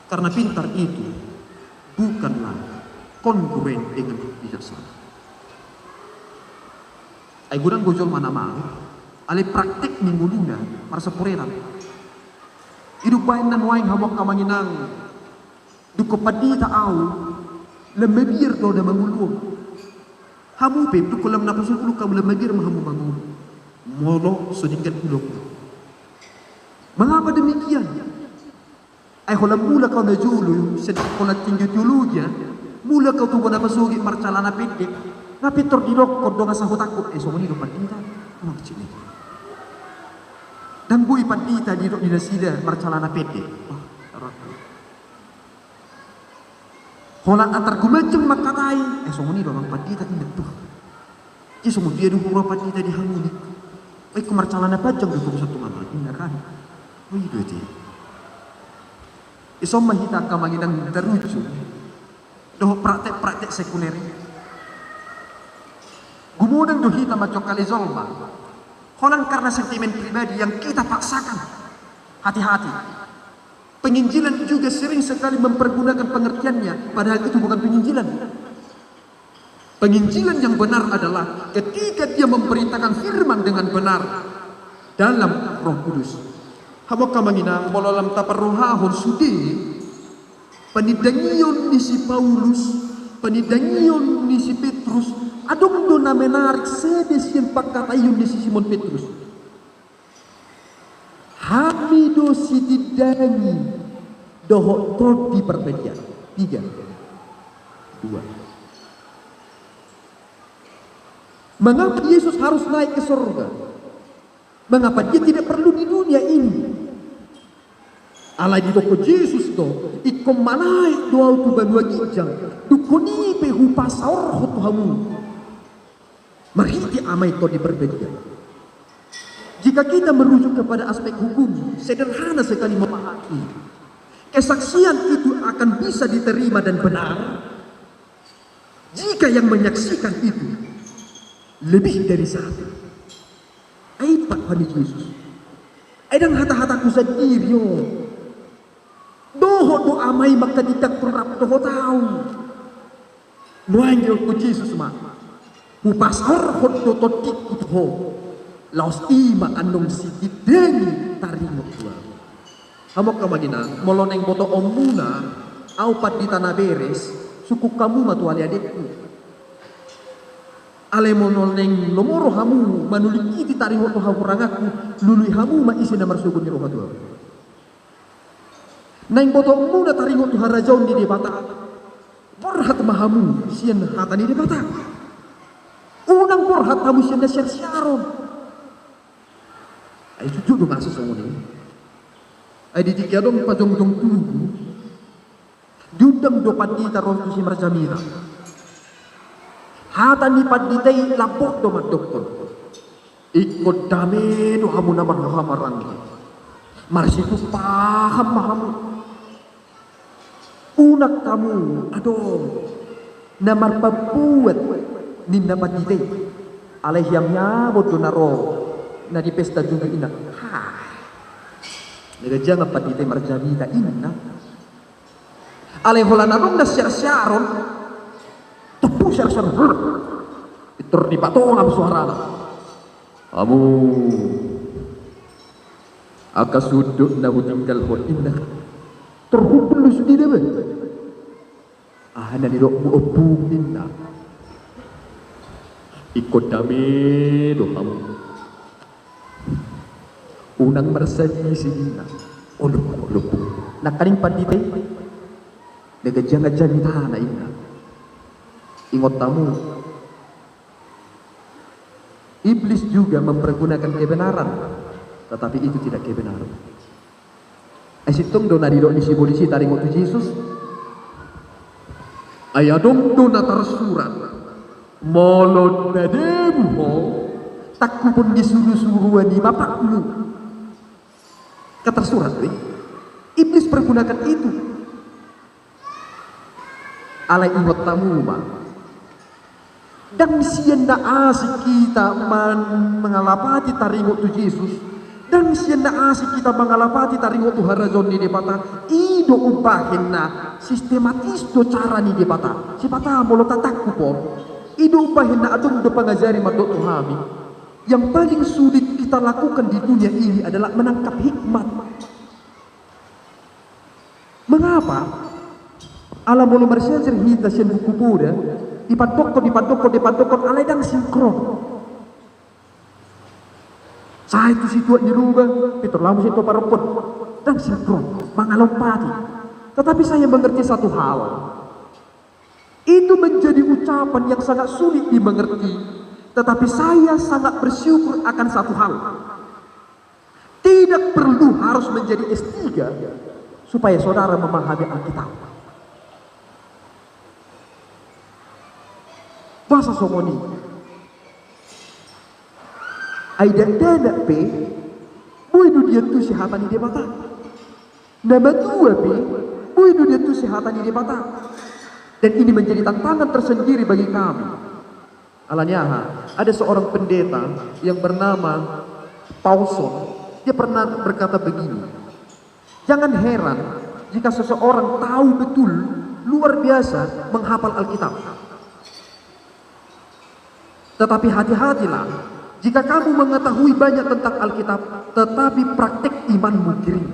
Karena pintar itu bukanlah kongruen dengan bijaksana. Ay gudang gojol mana mau, ale praktik minggu luna, marasa purenan. Hidup bayan nan waing hamok kamanginang, duko padita au, lemebir do da mangulung. Hamu pe duko lam napasukulu kam lemebir mahamu mangulung. Molo sudingkan ulok. Mengapa demikian? Hola mula kau na julu, sedang kau na tinggi teologi, mula kau tu bona pasugi marcalana pendek, ngapi tordilok kau donga sahut aku, semua ni dopan kita, mau cini. Dan bui pandita di dok di nasida marcalana pendek. Hola antar kumaceng makatai, semua ni doang pandita tindak tuh. Jadi semua dia dulu pandita di hamuni. Ku marcalana pajang di tuh satu mama, indah kan? Oh itu aja. Isom mahita ka manginang terucu. Doh praktek-praktek sekuler. Gumudang doh hita macam kali zolma. Holang karena sentimen pribadi yang kita paksakan. Hati-hati. Penginjilan juga sering sekali mempergunakan pengertiannya, padahal itu bukan penginjilan. Penginjilan yang benar adalah ketika dia memberitakan firman dengan benar dalam Roh Kudus. Hamok kamangina mololam taparrohahon sudi panidangion ni si Paulus, panidangion ni si Petrus, adong do na menarik sedes yang pagkatayon ni si Simon Petrus. Hamido si tidangi doho todi perbedaan. 3, 2. Mengapa Yesus harus naik ke surga? Mengapa dia tidak perlu di dunia ini? Alai di toko Yesus do, ikom manai doa tu banua gijang, dukoni pehu pasar hotuhamu. Marhiti amai to di perbedaan. Jika kita merujuk kepada aspek hukum, sederhana sekali memahami. Kesaksian itu akan bisa diterima dan benar jika yang menyaksikan itu lebih dari satu. Pak Pani Yesus. Edang hata-hataku sendiri yo. Doho do amai maka tidak perap doho tahu. Nuanyo ku Yesus ma. Upasar hot do totik kuto. Laos ima anong sitidengi taringo tua. Hamok kamagina moloneng boto omuna au pat di tanah beres suku kamu matuali adikku. Ale monoleng lomoro hamu manuliki di taringo to hamurangaku lului hamu ma isi namar suku ni roha tua. Neng boto omuna taringo to harajaun di debata. Porhat mahamu sian hata ni debata. Unang porhat hamu sian na siaron. Ay jujur do masuk semua ni. Ay ditikadong pajong-jong tugu. Judang do padita ron tu si marjamira. Hata ni paditay lapok do madokton. Ikut dame do hamu namar hamaran. Marsitu paham mahamu. Unak kamu adong namar pabuat ni napaditay. Alay yang nyabot do naro. Na di pesta juga ina. Nega apa di temar jamita ina. Ale hola narong na syar-syaron. Tepu syar-syaron. Itur di patong am suarana. Amu aka sudut na hutinggal ho ina. Terhubung lu sudi debe. Na di dok mu opung ina. Ikut dame do kamu. Unang marsaji sina oluk nakaling panditay nagajang-ajang itana ina ingot tamu iblis juga mempergunakan kebenaran tetapi itu tidak kebenaran asitong do nadiro ni si polisi taring waktu Yesus ayadong do natarsurat molod na debuho takku pun disuruh-suruhan di bapakmu. Kata surat iblis pergunakan itu. Alai ingot tamu ma. Dan sienda asik kita mengalapati taringot tu Yesus. Dan sienda asik kita mengalapati taringot tu harajon di depata. Ido ubahin na sistematis do cara ni depata. Sipata molo tatakku po. Ido ubahin na adong do pangajari madok tuhami. Yang paling sulit kita lakukan di dunia ini adalah menangkap hikmat. Mengapa? Alam mulu marsyajar hita sian buku Buddha dipadokon alay dang sinkron. Saya itu situ di rumah, Peter lamu situ parapun dan sinkron mengalompati. Tetapi saya mengerti satu hal. Itu menjadi ucapan yang sangat sulit dimengerti. Tetapi saya sangat bersyukur akan satu hal. Tidak perlu harus menjadi S3 supaya saudara memahami Alkitab. Bahasa Somoni. Aidan dana pe, boidu dia tu sehatani dia mata. Nama dua pe, boidu dia tu sehatani dia mata. Dan ini menjadi tantangan tersendiri bagi kami. Alanya ada seorang pendeta yang bernama Paulson. Dia pernah berkata begini, jangan heran jika seseorang tahu betul luar biasa menghafal Alkitab. Tetapi hati-hatilah jika kamu mengetahui banyak tentang Alkitab tetapi praktek imanmu kering.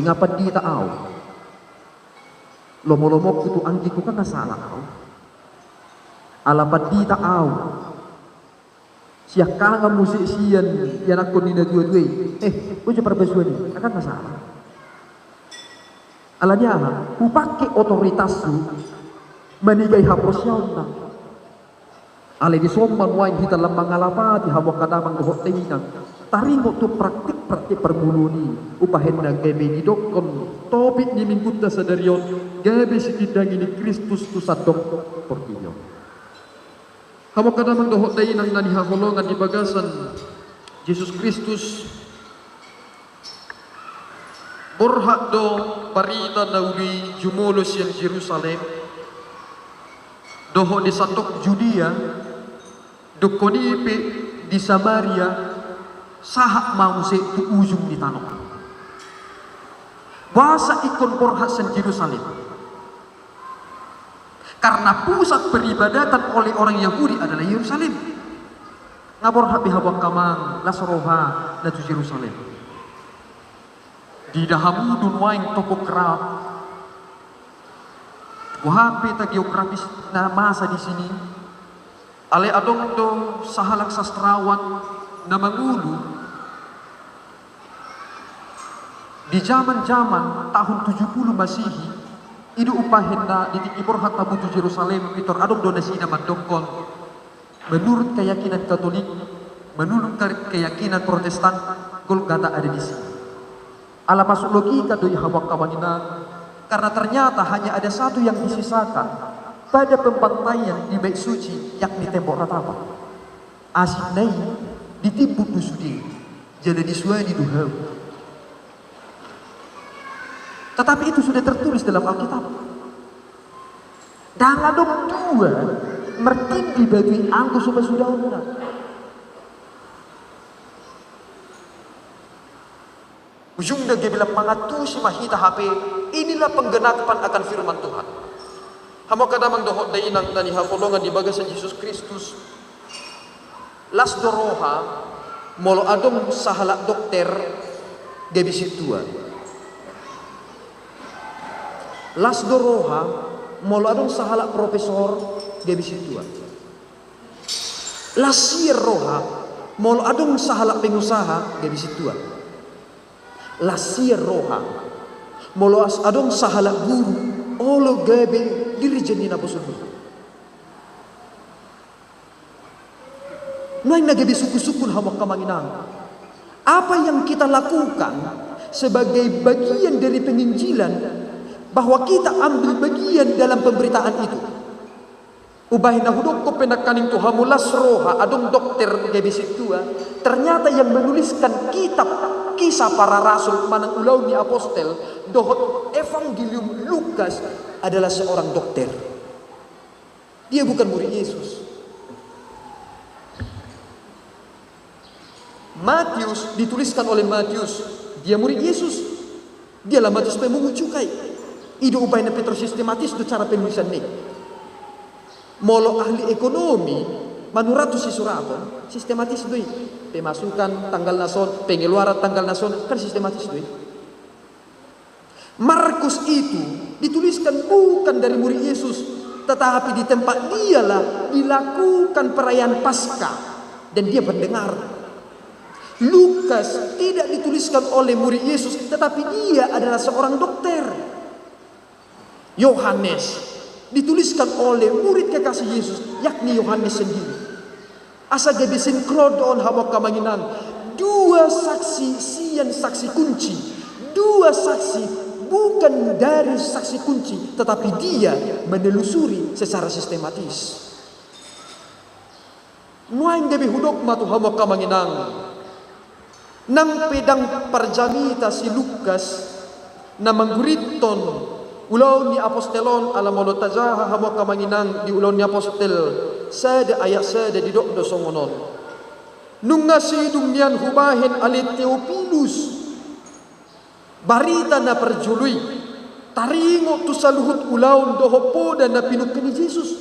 Ingapan dia tahu lomo-lomo itu anggiku kan salah. Alapan dia tahu siak kanga musik sian yang aku nina dua-dua. Kau coba bersuara ni, akan masalah. Alanya ku pakai otoritasku menigai haprosyauna. Ale di somban wain hita lambang alapati hawa kadamang dohot teinang. Taringo tu praktik permuluni upahenda gebe didokon topik ni mingguta sadarion gebe sikidang ini Kristus tu sadok portinyo. Hawa kadamang dohot teinang na dihaholongan di bagasan Yesus Kristus borhak do parita nauli jumulos yang Jerusalem doho di satok Judea dokonipe di Samaria sahak mause tu ujung di tanah bahasa ikon borhak sen Jerusalem karena pusat peribadatan oleh orang Yahudi adalah Yerusalem ngaborhak bihabak kamang lasroha na tu Jerusalem di dahamudun waing topograf wahape ta geografis na masa di sini ale adong do sahalak sastrawan na mangulu di zaman-zaman tahun 70 Masihi idu upahin na di tikibor hatabu tu Jerusalem pitor adong do nasina mandokon menurut keyakinan Katolik menurut keyakinan Protestan Golgota ada di sini. Ala masuk logika doi hawak kawanina karena ternyata hanya ada satu yang disisakan pada pembantaian di bait suci yakni tembok ratapan. Asinai ditimbuk dusudi jadi disuai di duhau. Tetapi itu sudah tertulis dalam Alkitab. Dan adong dua mertindi bagi angku saudara. Ujung dia bilang mangatusi mahita HP. Inilah penggenapan akan firman Tuhan. Hamo kadamang dohot dainang nani hafolongan di bagasan Yesus Kristus. Las doroha molo adong sahalak dokter gebisit tua. Las doroha molo adong sahalak profesor gebisit tua. Las sierroha molo adong sahalak pengusaha gebisit tua. Lasir roha moloas adong sahalak guru olo gabe dirjen na bosuh noy nagabi suku-sukun hamak kamanginang apa yang kita lakukan sebagai bagian dari penginjilan bahwa kita ambil bagian dalam pemberitaan itu ubahin nahudok ko penakaning tu hamulas roha adong dokter gabe situa ternyata yang menuliskan kitab Kisah para rasul manang ulau ni apostel dohot Evangelium Lukas adalah seorang dokter. Dia bukan murid Yesus. Matius dituliskan oleh Matius, dia murid Yesus. Dialah Matius pemungut cukai. Ido upaya Petrus sistematis do cara penulisan ni. Molo ahli ekonomi manuratu si suraton sistematis doi. Pemasukan tanggal nason, pengeluaran tanggal nason kan sistematis doi. Markus itu dituliskan bukan dari murid Yesus, tetapi di tempat dialah dilakukan perayaan Paskah dan dia mendengar Lukas tidak dituliskan oleh murid Yesus, tetapi dia adalah seorang dokter. Yohanes dituliskan oleh murid kekasih Yesus, yakni Yohanes sendiri. Asa gabi sinkrodon hawa kamanginang. Dua saksi sian saksi kunci. Dua saksi bukan dari saksi kunci, tetapi dia menelusuri secara sistematis. Nuaing gabi hudok matu hawa kamanginang. Nang pedang parjamita si Lukas na mangguriton ulaw ni apostolon alam mo tajaha hamo kamanginang di ulaw ni apostol sada ayat sada di dok dosongonon nung nasidung niyan hubahin alit Teopilus barita na perjului taringo tu saluhut ulaw dohopo dan na pinukkan ni Jesus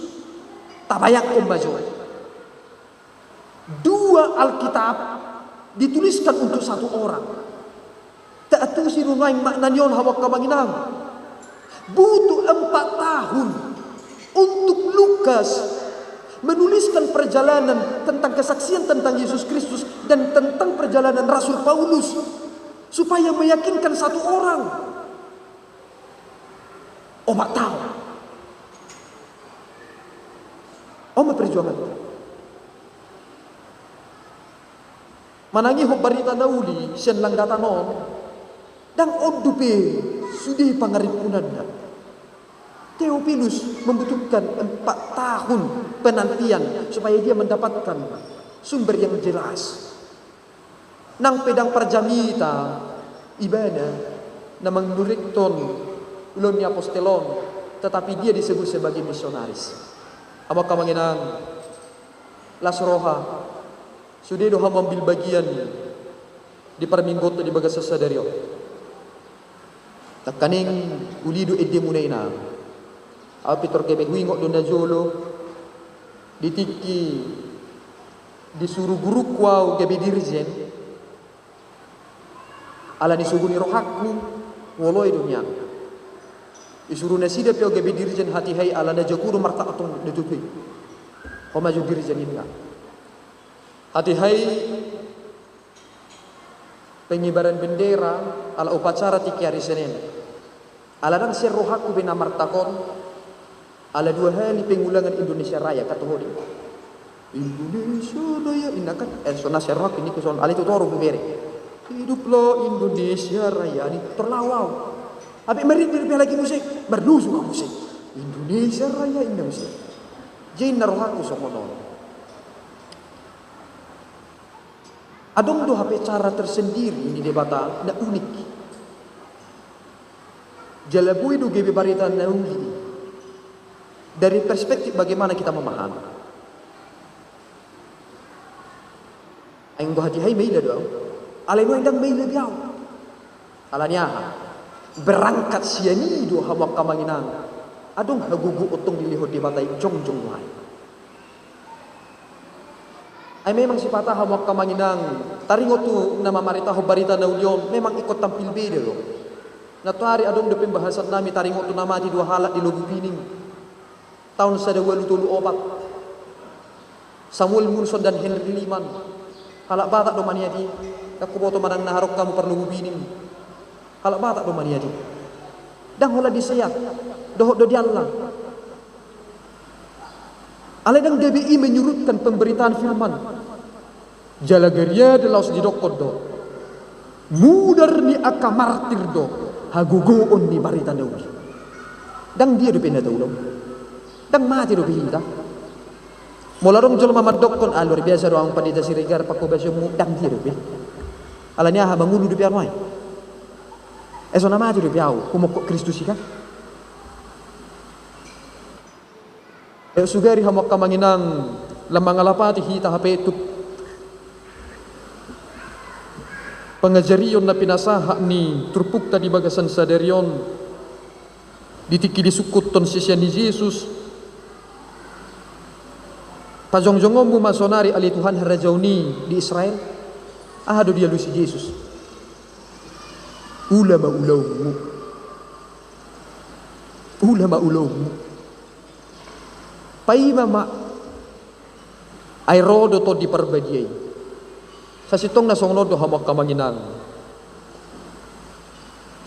tabayak kumbajo. Dua Alkitab dituliskan untuk satu orang. Tak tahu si rungaing makna nyon hawak kamanginang. Butuh 4 tahun untuk Lukas menuliskan perjalanan tentang kesaksian tentang Yesus Kristus dan tentang perjalanan Rasul Paulus supaya meyakinkan satu orang. Omak tahu. Omak perjuangan. Manangi barita nauli sian lang datanon dang odupe sudi pangaripunan. Teopilus membutuhkan 4 tahun penantian supaya dia mendapatkan sumber yang jelas. Nang pedang parjamita ibadah na mangdurikton ulon ni apostolon, tetapi dia disebut sebagai misionaris. Ama kamanginang lasroha sudah doha mengambil bagian di perminggot di bagas sadario. Takaning ulido ede munaina. Api torkebe huingok dona jolo ditiki disuruh guru kwau gebe dirjen. Ala disuguni rohaku woloi dunia. Disuruh nasida pio gebe dirjen hati hai ala na jakuru marta atong detupi. Homa jo dirjen ini. Hati hai pengibaran bendera ala upacara tiki hari Senin. Ala dan si rohaku bina martakon ala 2 hari pengulangan Indonesia Raya kata hodi. Indonesia Raya inakan sona si rohak ini kuson ala itu toro bubere. Hiduplah Indonesia Raya ini terlawau. Abi meri lagi musik berdusu musik. Indonesia Raya indah musik. Jain rohaku sokono. Adong do hape cara tersendiri ini debata na unik. Jalabui do gebe barita na ungi. Dari perspektif bagaimana kita memahami. Aing do hati hai meila do. Alai no indang meila biau. Alanya berangkat siani do hawa kamanginang. Adong hagugu otong dilihot debata jong-jong lai. Ay memang si patah hawak kamanginang taringo tu nama marita ho barita na ulion memang ikut tampil beda lo. Natuari adong de pembahasan nami taringo tu nama di 2 halak di Lugu Pining. Tahun 1924. Samuel Munson dan Henry Liman. Halak batak do maniati. Aku boto manang naharok kamu per Lugu Pining. Halak batak do maniati. Dang hola disayat. Dohok do diallah. Aladang DBI menyurutkan pemberitaan firman. Jalagaria de laus didokod do. Mudar ni aka martir do. Hagugoon ni barita dawi. Dang dia do pinadaw do. Dang mati do bihita. Molarong jol mamadokon alor biasa do ang padita sirigar pakubasyo mo dang dia do bih. Alanya ha mangulu do pianoy. Eso na mati do piao kumokok Kristus ka. Sugari hamak kamanginang lamang alapati hita hapetup pengajarion na pinasaha ni turpukta di bagasan sadarion ditiki disukut ton sisya ni Jesus pajongjongom mu masonari ali Tuhan harajauni di Israel ahado dia lu si Jesus ulama ulawmu Paima ma ay rodo to di perbadiay. Kasitong na songnod do hamak kamanginan.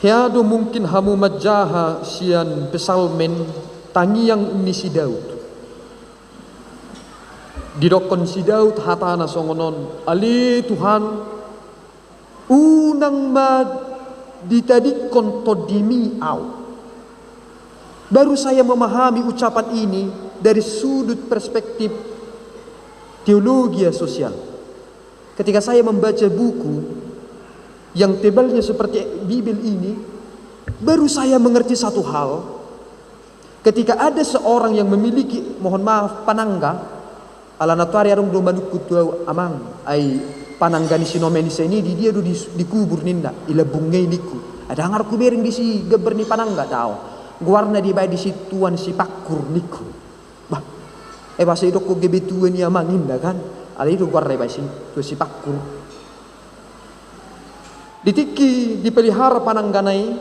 Hiado mungkin hamu majaha sian pesalmen tangiyang ni si Daud. Didokon si Daud hatana songonon, ali Tuhan unang mad ditadikon todimi au. Baru saya memahami ucapan ini dari sudut perspektif teologi sosial. Ketika saya membaca buku yang tebalnya seperti Bible ini, baru saya mengerti satu hal. Ketika ada seorang yang memiliki, mohon maaf, panangga, ala natari arung do manukut amang, ay panangga ni sinomenis ini di dia do dikubur ninda, ila bungay niku. Ada hangar kubering di si geber ni panangga tao. Guarna di bay di si tuan si pakur niku. Bah, bahasa itu ko gebetuan ni amang ninda kan. Ala itu guarna bay si tu si pakur. Ditiki dipelihara panangganai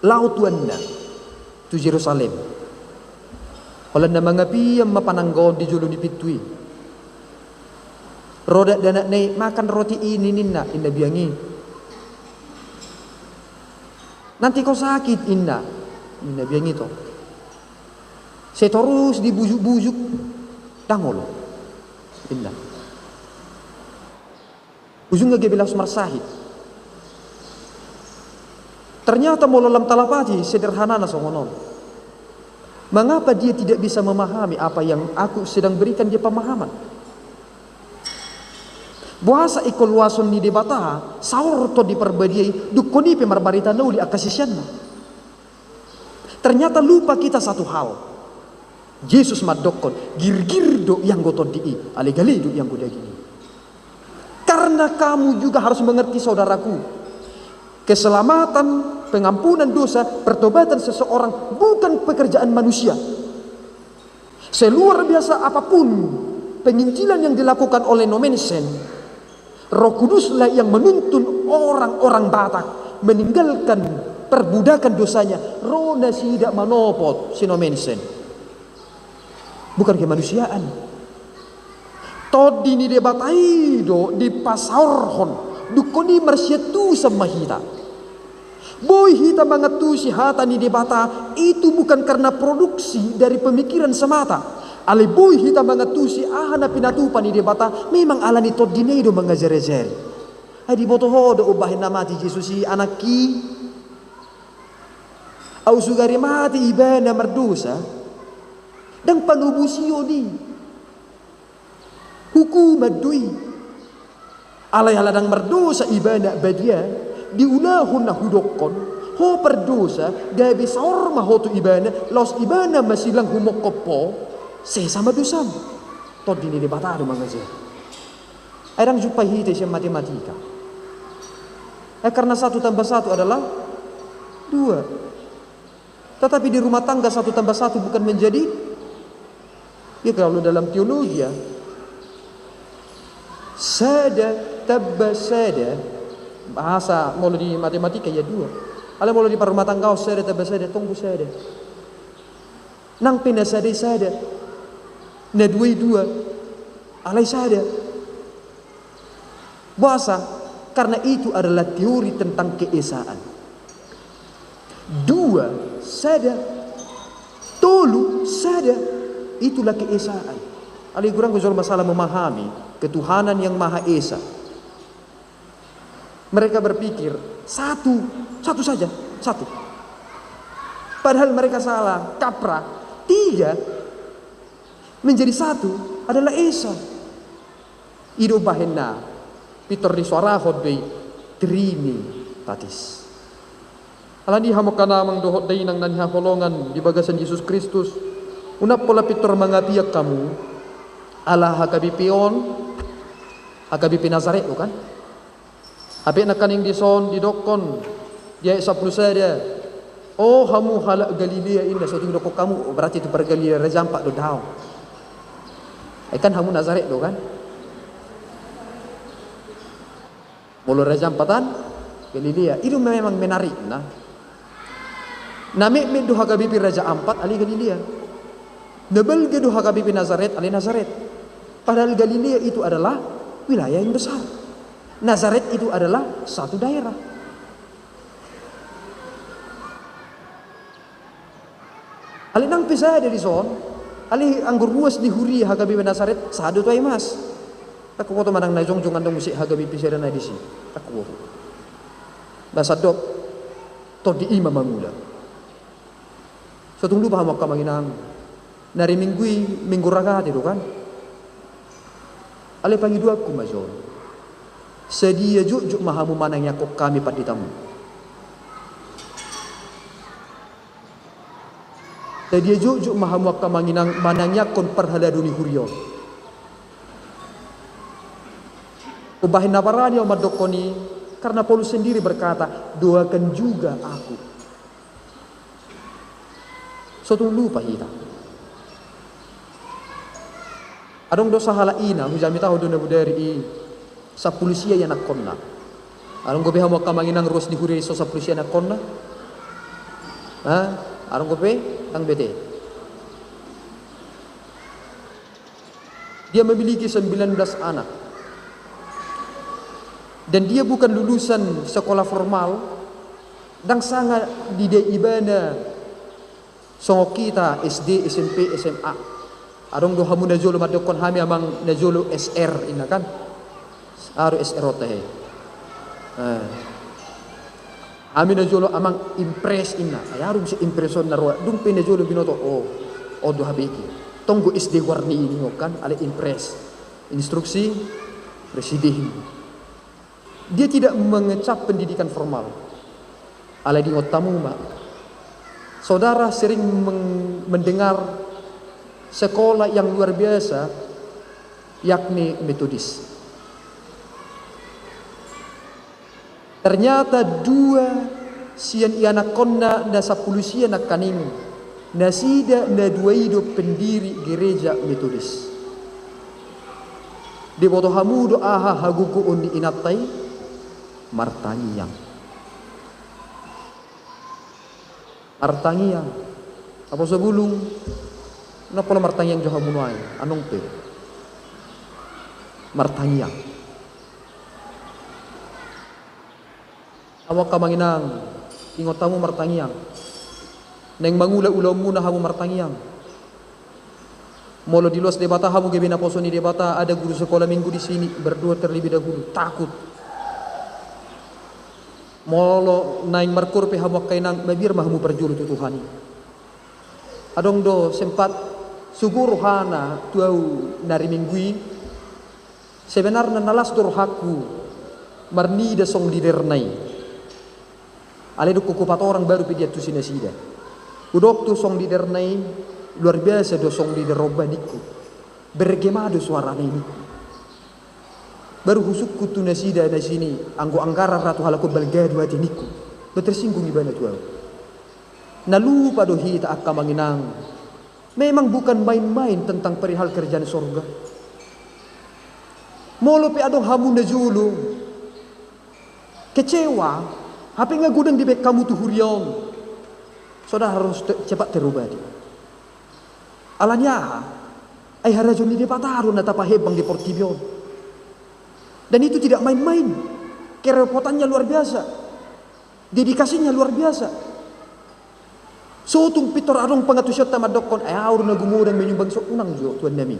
laut tuanna tu Jerusalem. Walau nama ngapi yang mapananggon di julu dipitui. Roda dan naik makan roti ini ninna inna biangi. Nanti kau sakit inna biangi to. Saya terus dibujuk-bujuk dangol inna. Ujung ngage belas marsahid. Ternyata mololam talapati sederhana na songonon. Mengapa dia tidak bisa memahami apa yang aku sedang berikan dia pemahaman? Bahasa ikoluason ni debata saur to diperbadiai dukoni pemarbarita nauli akasisyanna. Ternyata lupa kita satu hal. Yesus madokon girgirdo yang goton dii alegalido yang godagini. Karena kamu juga harus mengerti saudaraku. Keselamatan, pengampunan dosa, pertobatan seseorang bukan pekerjaan manusia. Seluar biasa apapun penginjilan yang dilakukan oleh Nomensen, Roh Kuduslah yang menuntun orang-orang Batak meninggalkan perbudakan dosanya. Rona sidak manopot si Nomensen. Bukan kemanusiaan. Todi ni debataido di pasarhon. Dukoni marsyatu sama hita. Boy hita mangatu si hata ni debata itu bukan karena produksi dari pemikiran semata. Ale boy hita mangatu si ahana pinatupa ni debata memang ala ni todinedo mangazer-zer. Adi boto hodo ubahin namati Yesus si anaki. Au sugari mati ibana merdosa. Dan panubusio di hukumat dui. Alay haladang merdosa ibana badia diunahun na hudokon ho perdosa gabi saor mahotu ibana los ibana masilang humokopo sesama dosam to dini debatado mga sir. Airang jupai hite siya matematika. Karena 1 tambah 1 adalah 2. Tetapi di rumah tangga 1 tambah 1 bukan menjadi, ya kalau dalam teologi ya, sada tabba sada, bahasa mau di matematika ya 2. Ala mau di rumah tangga sada tabba sada tunggu sada. Nang pina sada sada. Na 2 alai sada. Bahasa karena itu adalah teori tentang keesaan. 2 sada, tolu sada, itulah keesaan. Ali kurang gozol masalah memahami ketuhanan yang Maha Esa. Mereka berpikir satu saja, satu. Padahal mereka salah, kaprah. 3 menjadi 1 adalah Esa. Ido bahenna pitor di suara hodbei trini tatis. Alani hamokana mang dohot day nang nanha holongan di bagasan Yesus Kristus. Unap pola pitor mangapiak kamu ala hakabipion hakabipi Nazaret kan? Abe nakaning dison didokon dia 10 saja. Oh hamu halak Galilea indah suatu doko kamu berarti itu per Galilea rajampak do dao. Kan hamu Nazaret do kan? Mulu rajampatan Galilea itu memang menarik nah. Name do hakabipi raja 4 ali Galilea. Nebel do hakabipi Nazaret ali Nazaret. Padahal Galilea itu adalah wilayah yang besar. Nazaret itu adalah satu daerah. Ali nang pisah dari son, ali anggur ruas di huri hagabi Nazaret sadu tuai mas. Tak kuat manang najong jongan dong musik hagabi pisah dan edisi. Tak kuat. Bahasa dok, to di imam mangula. So tunggu paham waktu manginang. Nari minggu raga itu kan. Ale pangi dua ku majon. Sedia juk mahamu manangnya kok kami paditamu. Sedia juk mahamu waktu manangnya kon perhaladuni hurion. Kubahin naparani o madokoni karena Paulus sendiri berkata, doakan juga aku. So tunggu lupa kita. Adong dosa hala ina hujami tahu dona budari sa polisia yang nakonna. Adong gobe hamo kamanginang ros di huri so sa polisia nakonna. Adong gobe ang bete. Dia memiliki 19 anak. Dan dia bukan lulusan sekolah formal dan sangat didaibana songo kita SD, SMP, SMA. Arong do hamu najolo madokon hami amang najolo SR ina kan. Aro SR teh. Ami najolo amang impress ina. Ayarum si impression na roa. Dum pe najolo binoto do habiki. Tonggo SD warni ini kan ale impress. Instruksi presiden. Dia tidak mengecap pendidikan formal. Ale di otamu mak. Saudara sering mendengar sekolah yang luar biasa yakni Metodis. Ternyata dua sian iana konna na sapulusia na kaning nasida na duaido pendiri gereja Metodis. Di boto hamudo aha hagugu undi inatai martangiyang. Martangiyang. Apa sebelum napa martangiyang joha munuai anong pe martangiyang awak kamanginang ingot tamu martangiyang neng mangula ulam muna hamu martangiyang molo di luas debata hamu gebina posoni debata ada guru sekolah minggu di sini berdua terlebih dahulu takut molo naing markur pe hamu kainang mabir mahamu perjulu tu Tuhan adong do sempat Sugur hana tuau nari minggui sebenarnya nalas dorhaku marni da song didernai ale duk kupat orang baru pidia tu sinasida udok tu song didernai luar biasa do song dideroba niku bergemado suara ini baru husukku tu nasida na sini anggo anggara ratu halaku balgadu hati niku betersinggung ibana tuau nalupa do hita akka manginang. Memang bukan main-main tentang perihal kerjaan surga. Molo pe adong hamu najulu. Kecewa, hape ngagudang di bek kamu tu hurion. Saudara harus cepat terubadi. Alanya ay harajon ni depataro na tapahebang di Portibion. Dan itu tidak main-main. Kerepotannya luar biasa. Dedikasinya luar biasa. So tung pitor arong pangatusyat ta madokon ay aur na gumurang menyumbang so unang jo tuan nami.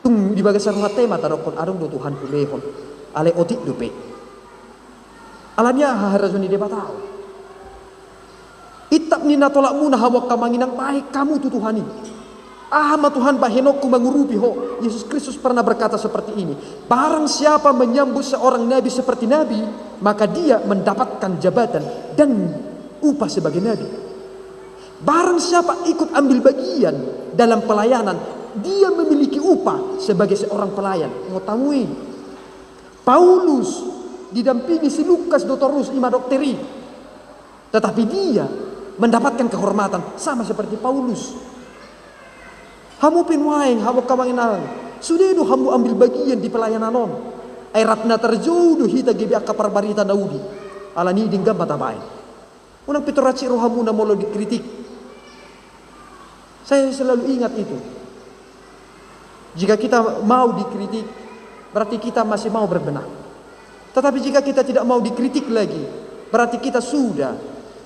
Tung di bagas sarung tema tarokon arong do Tuhan pulehon ale otik dupe. Alanya haharazon ni debatao. Itap ni natolak muna hawak kamanginang baik kamu tu Tuhani. Ahma Tuhan bahenokku mengurupi ho. Yesus Kristus pernah berkata seperti ini. Barang siapa menyambut seorang nabi seperti nabi, maka dia mendapatkan jabatan dan upah sebagai nabi. Barang siapa ikut ambil bagian dalam pelayanan, dia memiliki upah sebagai seorang pelayan. Ngotamui Paulus didampingi si Lukas Dotorus ima dokteri, tetapi dia mendapatkan kehormatan sama seperti Paulus. Hamu pinwaing, hamu kamanginang. Sudah itu hamu ambil bagian di pelayanan non. Airatna terjodoh hita gibi akapar barita Daudi. Alani dinggam batabay. Unang pitoraci rohamu na molo dikritik. Saya selalu ingat itu. Jika kita mau dikritik, berarti kita masih mau berbenah. Tetapi jika kita tidak mau dikritik lagi, berarti kita sudah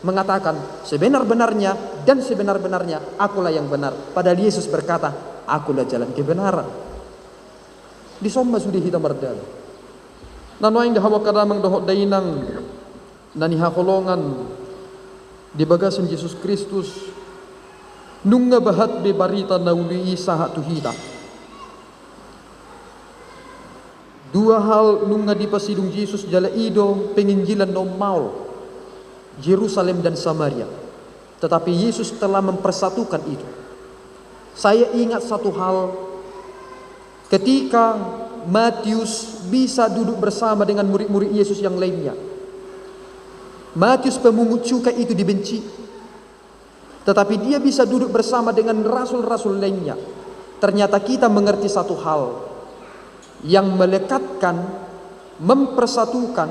mengatakan sebenar-benarnya dan sebenar-benarnya akulah yang benar. Padahal Yesus berkata, akulah jalan kebenaran. Disomba sudah hitam berdal. Nanoing dahawa kadamang dohot dainang naniha kolongan di bagasan Yesus Kristus nunga bahat be barita nauli saha tuhita. Dua hal nunga di pasidung Yesus jala ido penginjilan no maul Yerusalem dan Samaria. Tetapi Yesus telah mempersatukan itu. Saya ingat satu hal, ketika Matius bisa duduk bersama dengan murid-murid Yesus yang lainnya. Matius pemungut cukai itu dibenci, tetapi dia bisa duduk bersama dengan rasul-rasul lainnya. Ternyata kita mengerti satu hal, yang melekatkan, mempersatukan,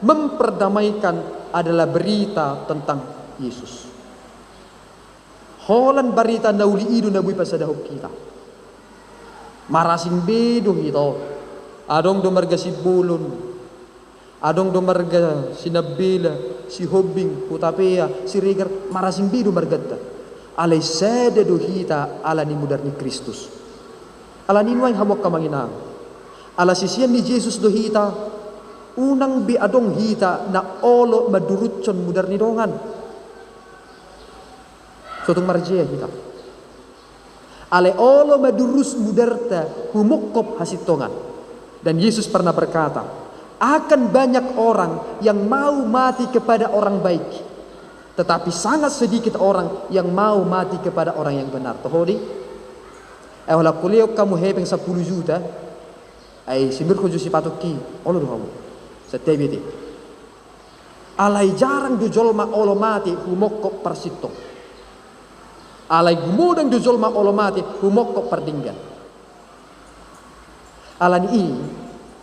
memperdamaikan adalah berita tentang Yesus. Holan berita nauli idu nabui pasadahop kita. Marasing bedo ito. Adong do marga si Bulon, adong do marga si Nabila, si Hobing, Putapea, si Regar, marasing bedo margata. Alay sede do hita ala ni mudarni Kristus. Ala ninway hamok kamanginang. Ala sisian ni Jesus do hita, unang bi adong hita na olo madurutson mudar ni dongan. Sotong marjea hita. Ale olo madurus mudarta humukop hasitongan. Dan Yesus pernah berkata, akan banyak orang yang mau mati kepada orang baik, tetapi sangat sedikit orang yang mau mati kepada orang yang benar. Tohodi, wala kuliok kamu hepeng 10 juta, ay simir ko si patoki olo do kamu sa TBT alay jarang do jolma olo mati humokko persito alay gumudang do jolma olo mati humokko perdinggan alani i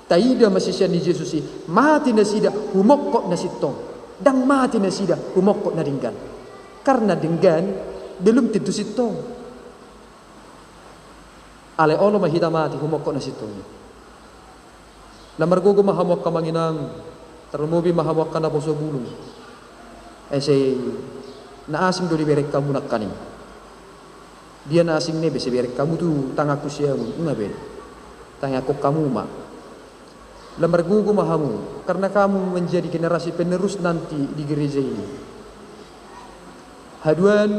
taida masisya ni Jesus si mati na sida humokko na sitong dang mati na sida humokko na dinggan karena dinggan belum tentu sitong alay olo mahita mati humokko na sitong. Lamargo mahamok ka manginang, termubi mahamok ka na po sa bulong. Ese, naasing do di berek kamu nak kanin. Dia naasing nebe, se berek kamu tu tangaku siya mo, ngabe. Tangako kamu ma. Lamargo mahamu, karena kamu menjadi generasi penerus nanti di gereja ini. Haduan,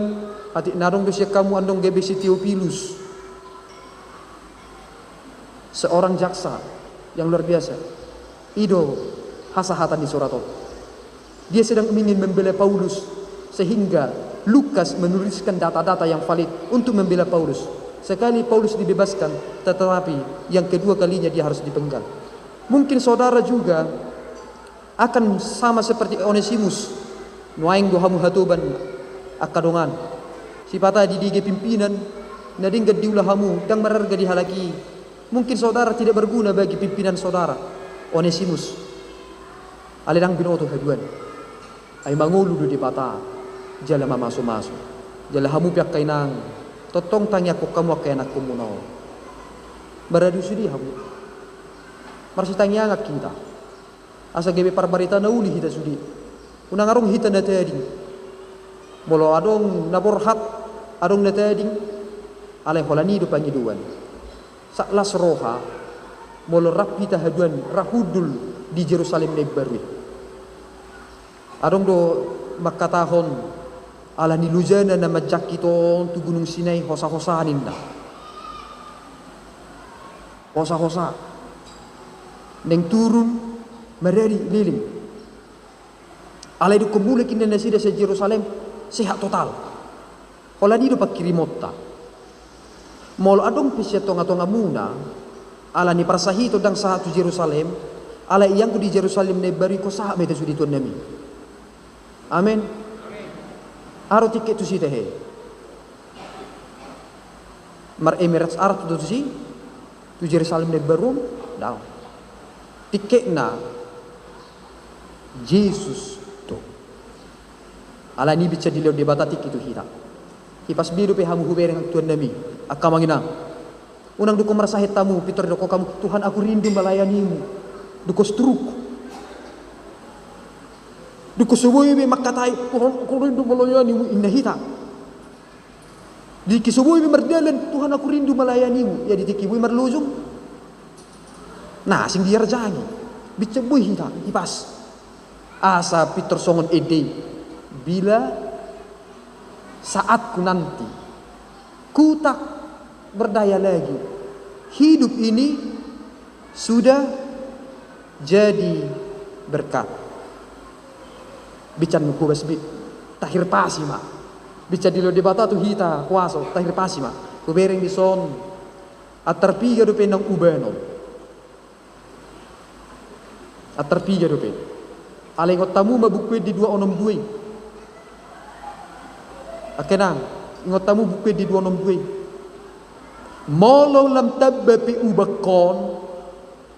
atik narong do siya kamu andong gebe si Theophilus. Seorang jaksa yang luar biasa. Ido hasahatan di Suratot. Dia sedang ingin membela Paulus sehingga Lukas menuliskan data-data yang valid untuk membela Paulus. Sekali Paulus dibebaskan, tetapi yang kedua kalinya dia harus dipenggal. Mungkin saudara juga akan sama seperti Onesimus. Nuaing dohamu hatuban akadongan. Sipata didige pimpinan nadinggat diulahamu dan mararga dihalaki. Mungkin saudara tidak berguna bagi pimpinan saudara. Onesimus aledang binoto haduan ay mangulu di pata jala mamaso-maso jala hamu piak kainang totong tanya ko kamu kay anak kumunaw baradu sudi hamu marsi tanya ngak kita asa gebe parbarita na uli hita sudi unang arong hita na tading molo adong naborhat adong na tading alay holanido pangiduan saklas roha molo rap hita haduan rahudul di Jerusalem lebarwi adong do makatahon ala ni lujana na majakito tu gunung Sinai hosa-hosanin na hosa-hosa neng turun mereri liling alay do kumulek inna nasida sa Jerusalem sehat total hola ni do pakirimota molo adong pisya tonga-tonga muna ala ni parsahito dang sa tu Jerusalem ala iyang ko di Jerusalem ne bari ko sa meta sudi tuan nami amen aro tiket tu sita he mar Emirates aro tu si tu Jerusalem ne barum daw tiket na Jesus to ala ni bicha dileo debata tiket tu hita hipas biru pe hamu hubereng tuan nami akamangina Unang duko marasahit tamu, pitor duko kamu, Tuhan aku rindu melayanimu. Duko struk. Duko subuhi makatai, Tuhan aku rindu melayanimu, innahita. Di kisubuhi merdalan, Tuhan aku rindu melayanimu. Ya ditikibui merlujung. Nah, sing diarjangi. Bicabuhi hita, ipas. Asa pitor songon ede. Bila saatku nanti ku tak berdaya lagi, hidup ini sudah jadi berkat. Bican ku basbi tahir pasi ma. Bica dilo debata tu hita kuaso tahir pasi ma. Ku bereng di son atarpiga do penang ubano. Atarpiga do pen. Alengot tamu mabukwe di 262. Akenang, ingot tamu bukwe di 262. Molo lam tabba pi ubakon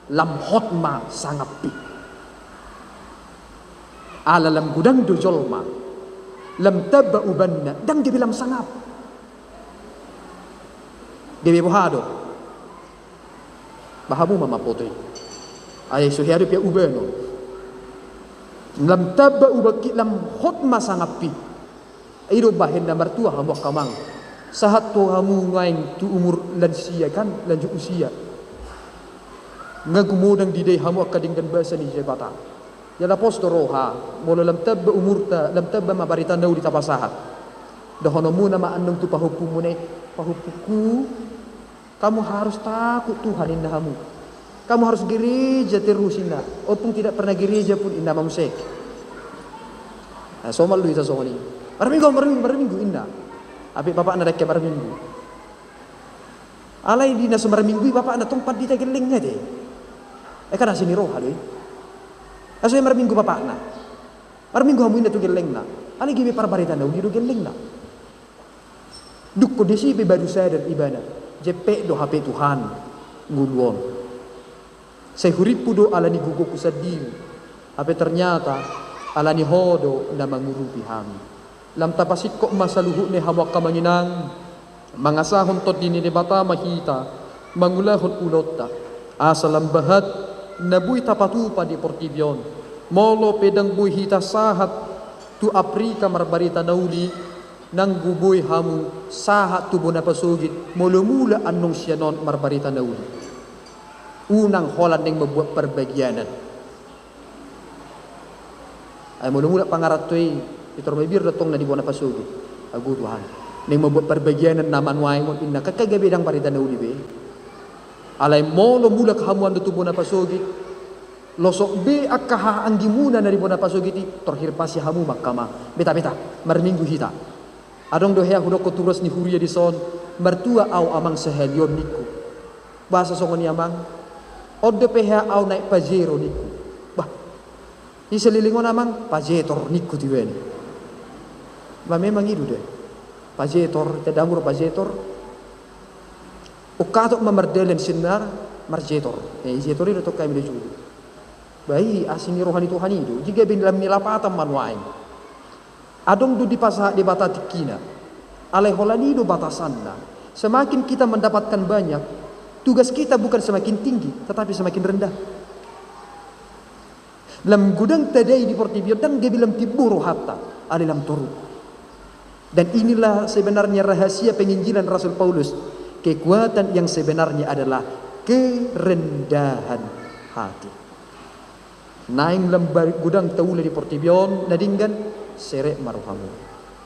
lam hotma sangapi. Ala lam gudang do jolma lam tabba ubanna dang dia bilang sangap. Dewi bohado. Bahamu mama potoi. Ayah suhiadu pia ubano. Lam tabba ubaki lam hotma sangapi. Iro bahin na mertua hamu kamang. Sahat to hamu ngaing tu umur lansia kan lanjut usia. Ngagumodang di day hamu akadinggan bahasa ni jabata. Yala posto roha mula lam tabba umurta lam tabba mabarita daw di tapasahat. Dahono muna maandong tu pahupu muna pahupuku. Kamu harus takut Tuhan indah hamu. Kamu harus gereja terus indah. Walaupun tidak pernah gereja pun indah mamusek. Nah, somal lu isa somal ini. Marminggu indah. Abi bapak anda dekke marminggu. Alai dina semarminggu bapak anda tempat di tegelingnya deh. Kan asini roh hade. Aso marminggu bapak anda. Marminggu hamu indah tu gelengna. Alai gibi parbarita anda undi do gelengna. Duk kondisi be baru sadar ibadah. Jepe do HP Tuhan nguluon. Saya huripu do alani guguku sedih. Tapi ternyata alani hodo na mangurupi hami. Lam tapasit ko masaluhu ni hawak kamanginang mangasahon to dini ni bata mahita mangulahon ulota asalam bahat nabuy tapatupa di Portibion molo pedang buy hita sahat tu Aprika marbarita nauli nang guboy hamu sahat tu bonapasugit mula-mula anong siyanon marbarita nauli unang holan ning mabuat perbagyanan ay mula-mula pangarat to'y Itor mabir datong na di buwan na pasugi. Agu Tuhan. Nang mabuat perbagyanan naman wain mo inna kakagabidang parita na ulibe. Alay mo lo mulak hamuan do tubo na pasugi. Losok be akaha ang gimuna na di buwan na pasugi ti torhirpa si hamu makama. Beta marminggu hita. Adong dohea hudok ko turos ni huria di son mertua au amang sehelyon niku. Bahasa songon ni amang odde peha au naik pajero niku. Bah. Ni selilingon amang pajetor niku tiwen. Ba memang itu deh. Pajetor, tadamur pajetor. Ukatok memerdelen sinar marjetor. Jetor itu tokai mele julu. Bayi asini rohani Tuhan itu. Jika bin dalam nilapatan manwain. Adong du di pasah di bata tikina. Alai holani do batasanna. Semakin kita mendapatkan banyak, tugas kita bukan semakin tinggi, tetapi semakin rendah. Lam gudang tadai di Portibion dan gebilam tiburu hatta alilam toru. Dan inilah sebenarnya rahasia penginjilan Rasul Paulus. Kekuatan yang sebenarnya adalah kerendahan hati. Naing lembar gudang taula di Portibion nadinggan serek maruhamu.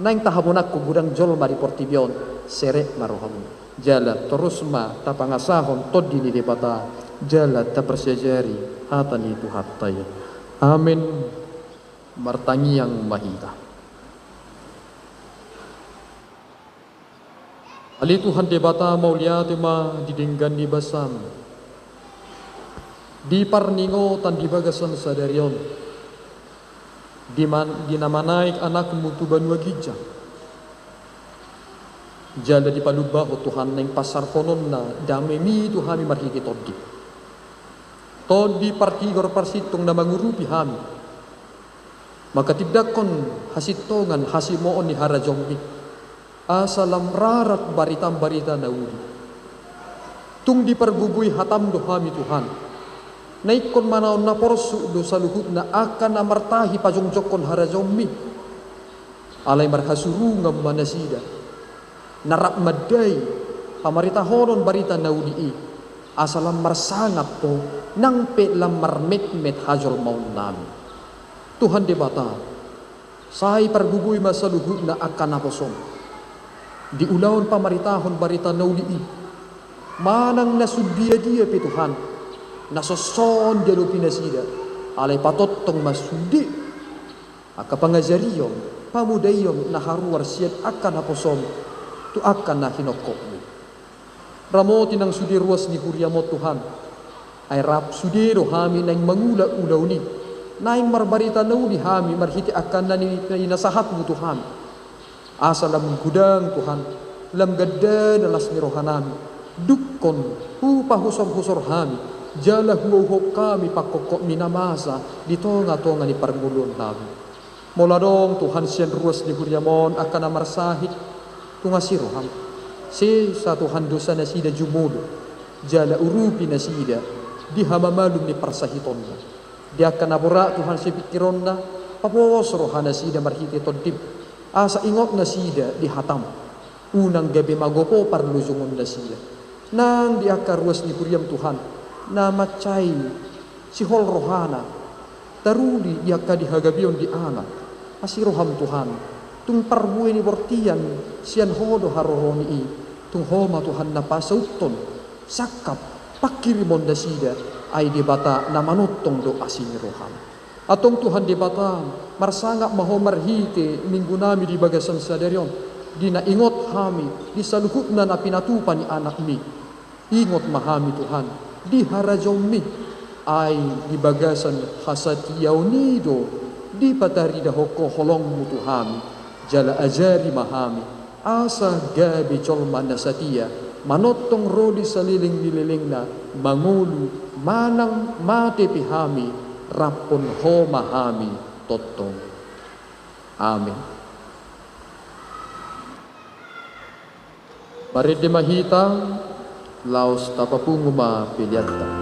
Naing tahamonakku gudang jolma di Portibion serek maruhamu. Jala terus ma tapangasahon todi di debata. Jala tapersejari hatani itu hataya. Amin. Martangi yang mahita. Ali Tuhan debata mauliati ma didinggan di basam. Di parningo tan di bagasan sadarion. Di nama naik anak mutu banua gija. Jala di palubaho Tuhan neng pasar konon na dame mi Tuhan mi marhiki todi. Todi partigor parsitong na mangurupi hami. Maka tidakon hasitongan hasimoon ni harajongmi. Asalam rarat barita nauli. tung diperbubui hatam do kami Tuhan. Naikon manaon na porsu do saluhut na akan na martahi pajongjokon harajomi. Alay marhasuru ngam manasida. Narap madai pamarita horon barita naudii. Asalam marsangap po nang pelam marmet-met hajol maun nami. Tuhan debata. Say perbubui masaluhut na akan naposom. Di ulaon pamaritahon barita naudii. Manang nasudia dia pe Tuhan. Nasoson dia lupi nasida alay patotong masudi aka pangajariyon pamudayom na haruar siyad akan naposom tu akan na hinokok mi ramoti nang sudi ruas ni huryamot Tuhan ay rap sudiro hami nang mangula-ulaw ni naing marbarita na ni hami marhiti akan na ni nasahat mo Tuhan asalam gudang Tuhan lam gadda nalas ni rohanami dukkon husor-husor hami jala huwag kami pakokok minamasa di tonga-tonga ni parmulon namin. Mula dong Tuhan siyan ruas ni Huryamon akan amarsahit tunga siroham. Si sa Tuhan dosa na sida jumudo jala urupi na sida di hamamalum ni parsahiton na. Di akan nabura Tuhan si pikiron na papos rohan na sida marhiti todib. Asa ingot na sida di hatam. Unang gabi magopo parluzungon na sida. Nang di akan ruas ni Huryam Tuhan na macay si hol rohana taruli yaka dihagabion di anak asiroham Tuhan tung parbuay ni bortian sian hodo harohoni i tung homa Tuhan na pasauton sakap pakirimon da sida ay dibata na manutong do asiniroham atong Tuhan dibata marsangak mahomarhite minggu nami di bagasan sadaryon di naingot hami di saluhut na napinatupan ni anak mi ingot mahami Tuhan di harajomi ay di bagasan hasatiyaw nido di patarida hoko holong mutuhami jala ajari mahami asa gabi colman na satia manotong rodi saliling nililing na mangulu manang mate pihami rapon ho mahami totong amin. Baride mahita laos tapapunguma pilyanta.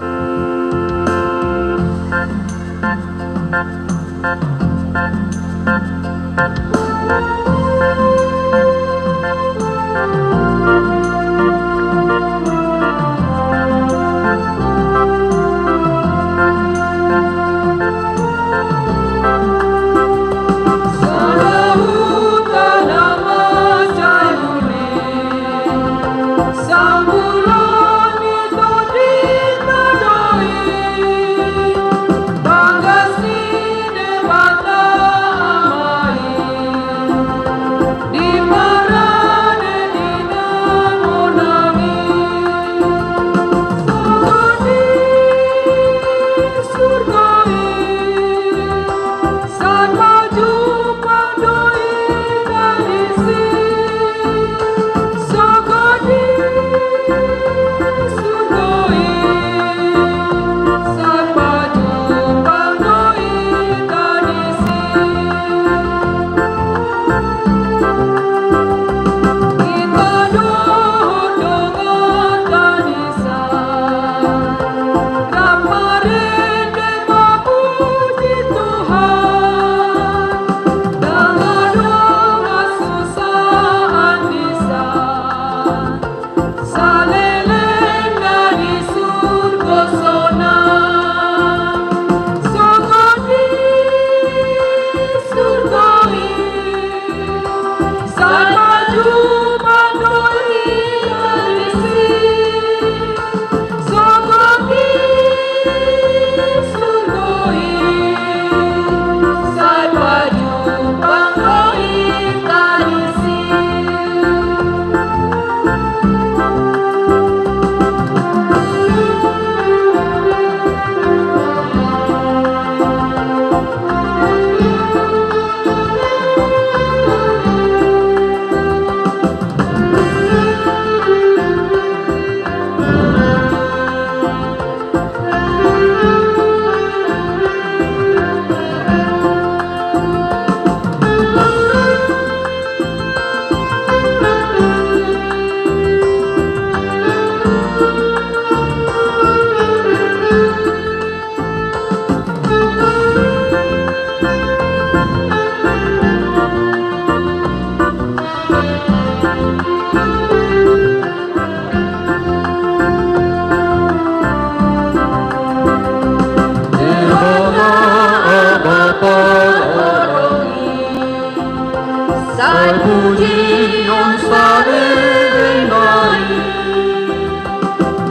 Sai puji non sarenai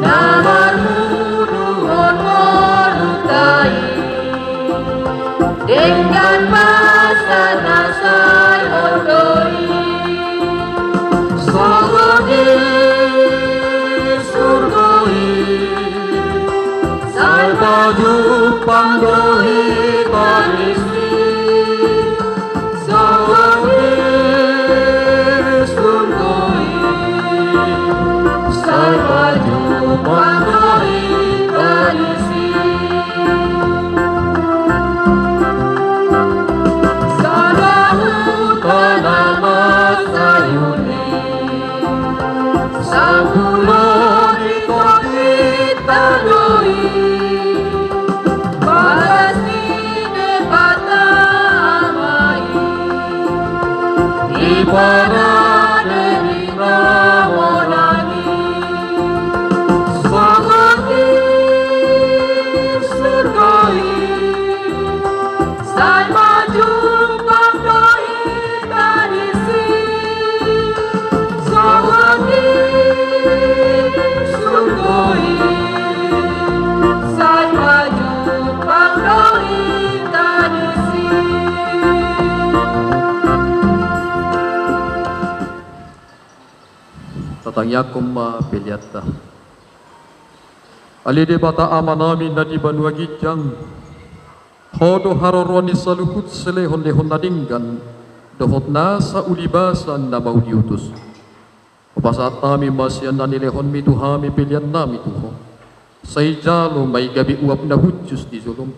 Namarmu duhon monutai Dengan pasana sai hondoi Sogodi surgoi Sai baju panggohi baristi Sogodi surgoi Sai baju panggohi baristi Sadahu tanama sayuni Sangulong ikot tanoi Balas ni bata amai Ibarane ni ramonani Sangati surgai Sai maju pangdoi tanisi Sangati surgai Sai maju pangdoi tanisi Tatangyakum ma piliata Alide bata amanami nadi banua gijang Hodo haroroni saluhut selehon lehon nadinggan Dohot nasa ulibasan na maudiutus Pasat nami masyan nani lehon mituhami pilihan nami tuho Say jalo may gabi uap na hujus di zulum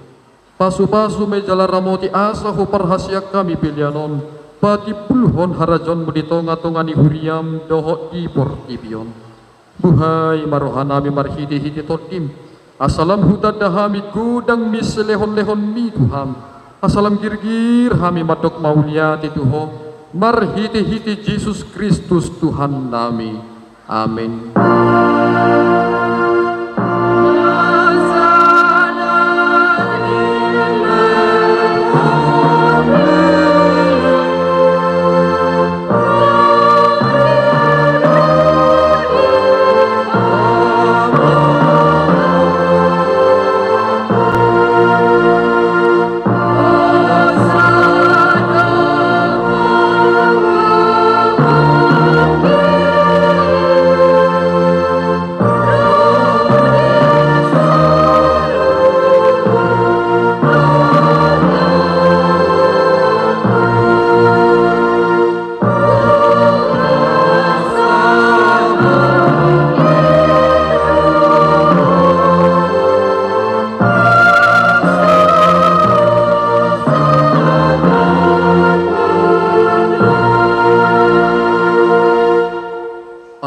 Pasu-pasu may jala ramoti asa ho parhasyak kami pilihanon Pati pulhon harajon mo dito nga tongani huriam dohot di portibion Buhay marohan nami marhiti-hiti totim Asalam hutad dahami gudang miselehon-lehon mi Tuhan Asalam girgir hami madok mauliati tuho Marhiti-hiti Jesus Kristus Tuhan nami Amin.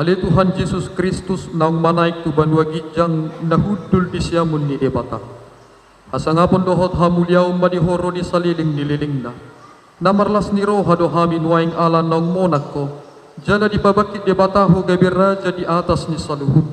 Ale Tuhan Yesus Kristus naung manaik tu banua gijang nahudul di siamun ni debata. Asangapon dohot hamuliaw madihoro di saliling nililing na. Namarlas ni roha dohami nuaing ala naung monak ko. Jana di babakit debata ho gabi raja di atas ni saluhut.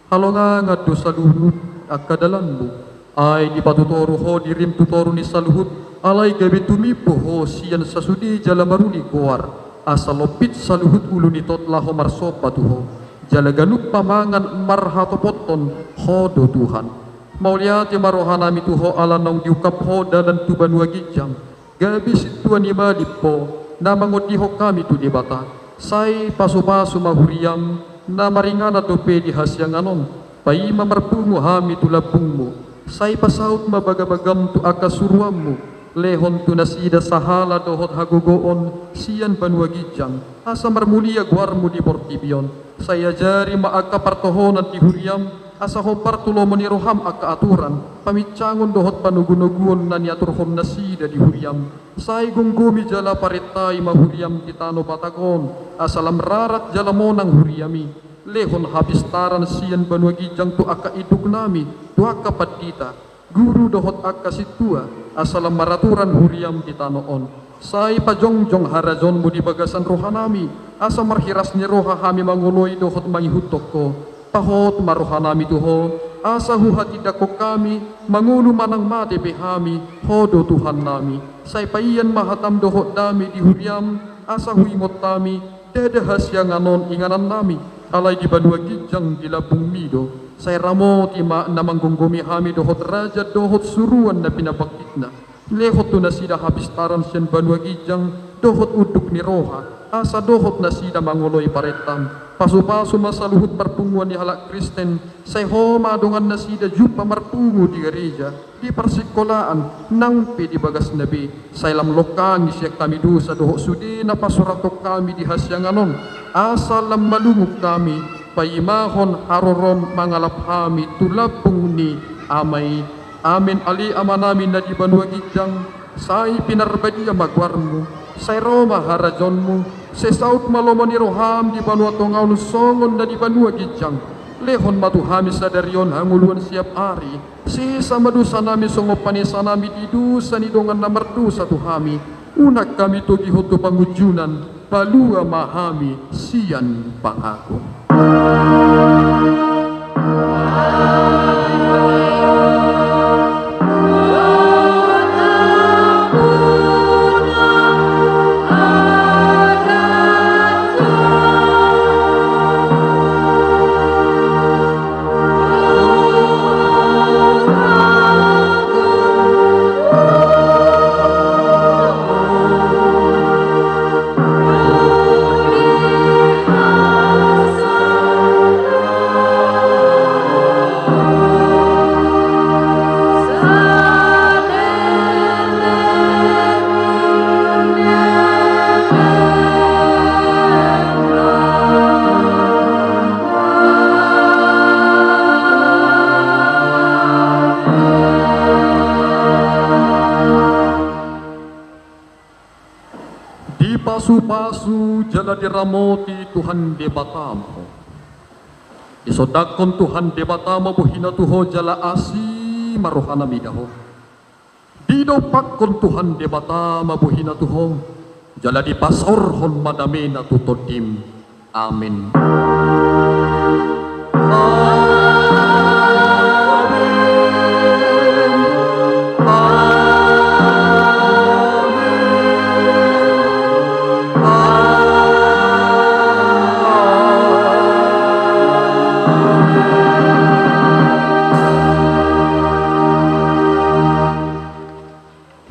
Halongangat do saluhut akadalanmu. Ay di patutoro ho di rim tutoro ni saluhut. Alay gabi tumipo ho siyan sasudi jalamaruni kuar. Asalopit saluhut ulu nitot laho marsopa tuho jalaganup pamangan marhato poton hodo Tuhan mauliati marohanami tuho ala naung diukap ho dalan tuban wagijang gabi situan imadipo namangot diho kami tu debata say pasu-pasu mahuriam na maringana dope di hasyang anon pai mamarpungu hami tu labungmu say pasaut mabagabagam tu akasuruammu lehon tu nasida sahala dohot hagogoon siyan panwagijang asa marmulia guarmu di portibion saya jari maaka partohonan di huriam asa ho partulo meniroham aka aturan pamitcangon dohot panugunuguon na niaturhom nasida di huriam say gunggumi jala paritai mahuriam kitano patagon asalam rarat jala monang huriami lehon habistaran siyan panwagijang tu aka iduk nami tu aka padita guru dohot akka situa asalam maraturan huriam kita noon say pajongjong harajon mo di bagasan rohanami asa marhiras ni roha hami manguloy dohot mangihutok ko pahot marohanami tuho asa huhatida ko kami mangulo manang mati behami hodo Tuhan nami say paiyan mahatam dohot dami di huriam asa huingot tami, dedehas yang anon inganan nami, alay di banua gijang di labung mido, say ramo tima na manggunggumi hami dohot raja dohot suruan na pinabakit na, lehot to na sida habistaran siyan banua gijang, dohot uduk ni roha, asa dohot na sida manguloy paretam, pasu-pasu masaluhut perpunguan ni halak Kristen, say homa dongan na sida jupa marpungu di gereja, di persikolaan, nang di bagas nabi, say lamlokang isyak kami dosa dohot sudi na pasuratok kami di hasyanganon, asa lam malungok kami, paimahon harorom mangalap kami tulapung ni amay, amin ali amanamin na di banua gijang, say pinarbadiya magwarmo, say Roma harajonmu, say saut malomon ni roham di banua tongaw songon na di banua gijang, lehon matuhami sa daryon hanguluan siap ari, si sama dosa nami songopan sa nami di dosa ni dongan na merdosa tuhami, unak kami to gihoto pangujunan, palua mahami siyan pangako. Pasu-pasu jala diramoti Tuhan debatamo, isodakon Tuhan debatamo buhina tuho jala asi marohana midaho, didopakon Tuhan debatama buhina tuho jala dipasorhon madamena tutodim. Amin.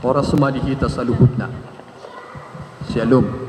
Oras sumadihita sa luhod na. Shalom.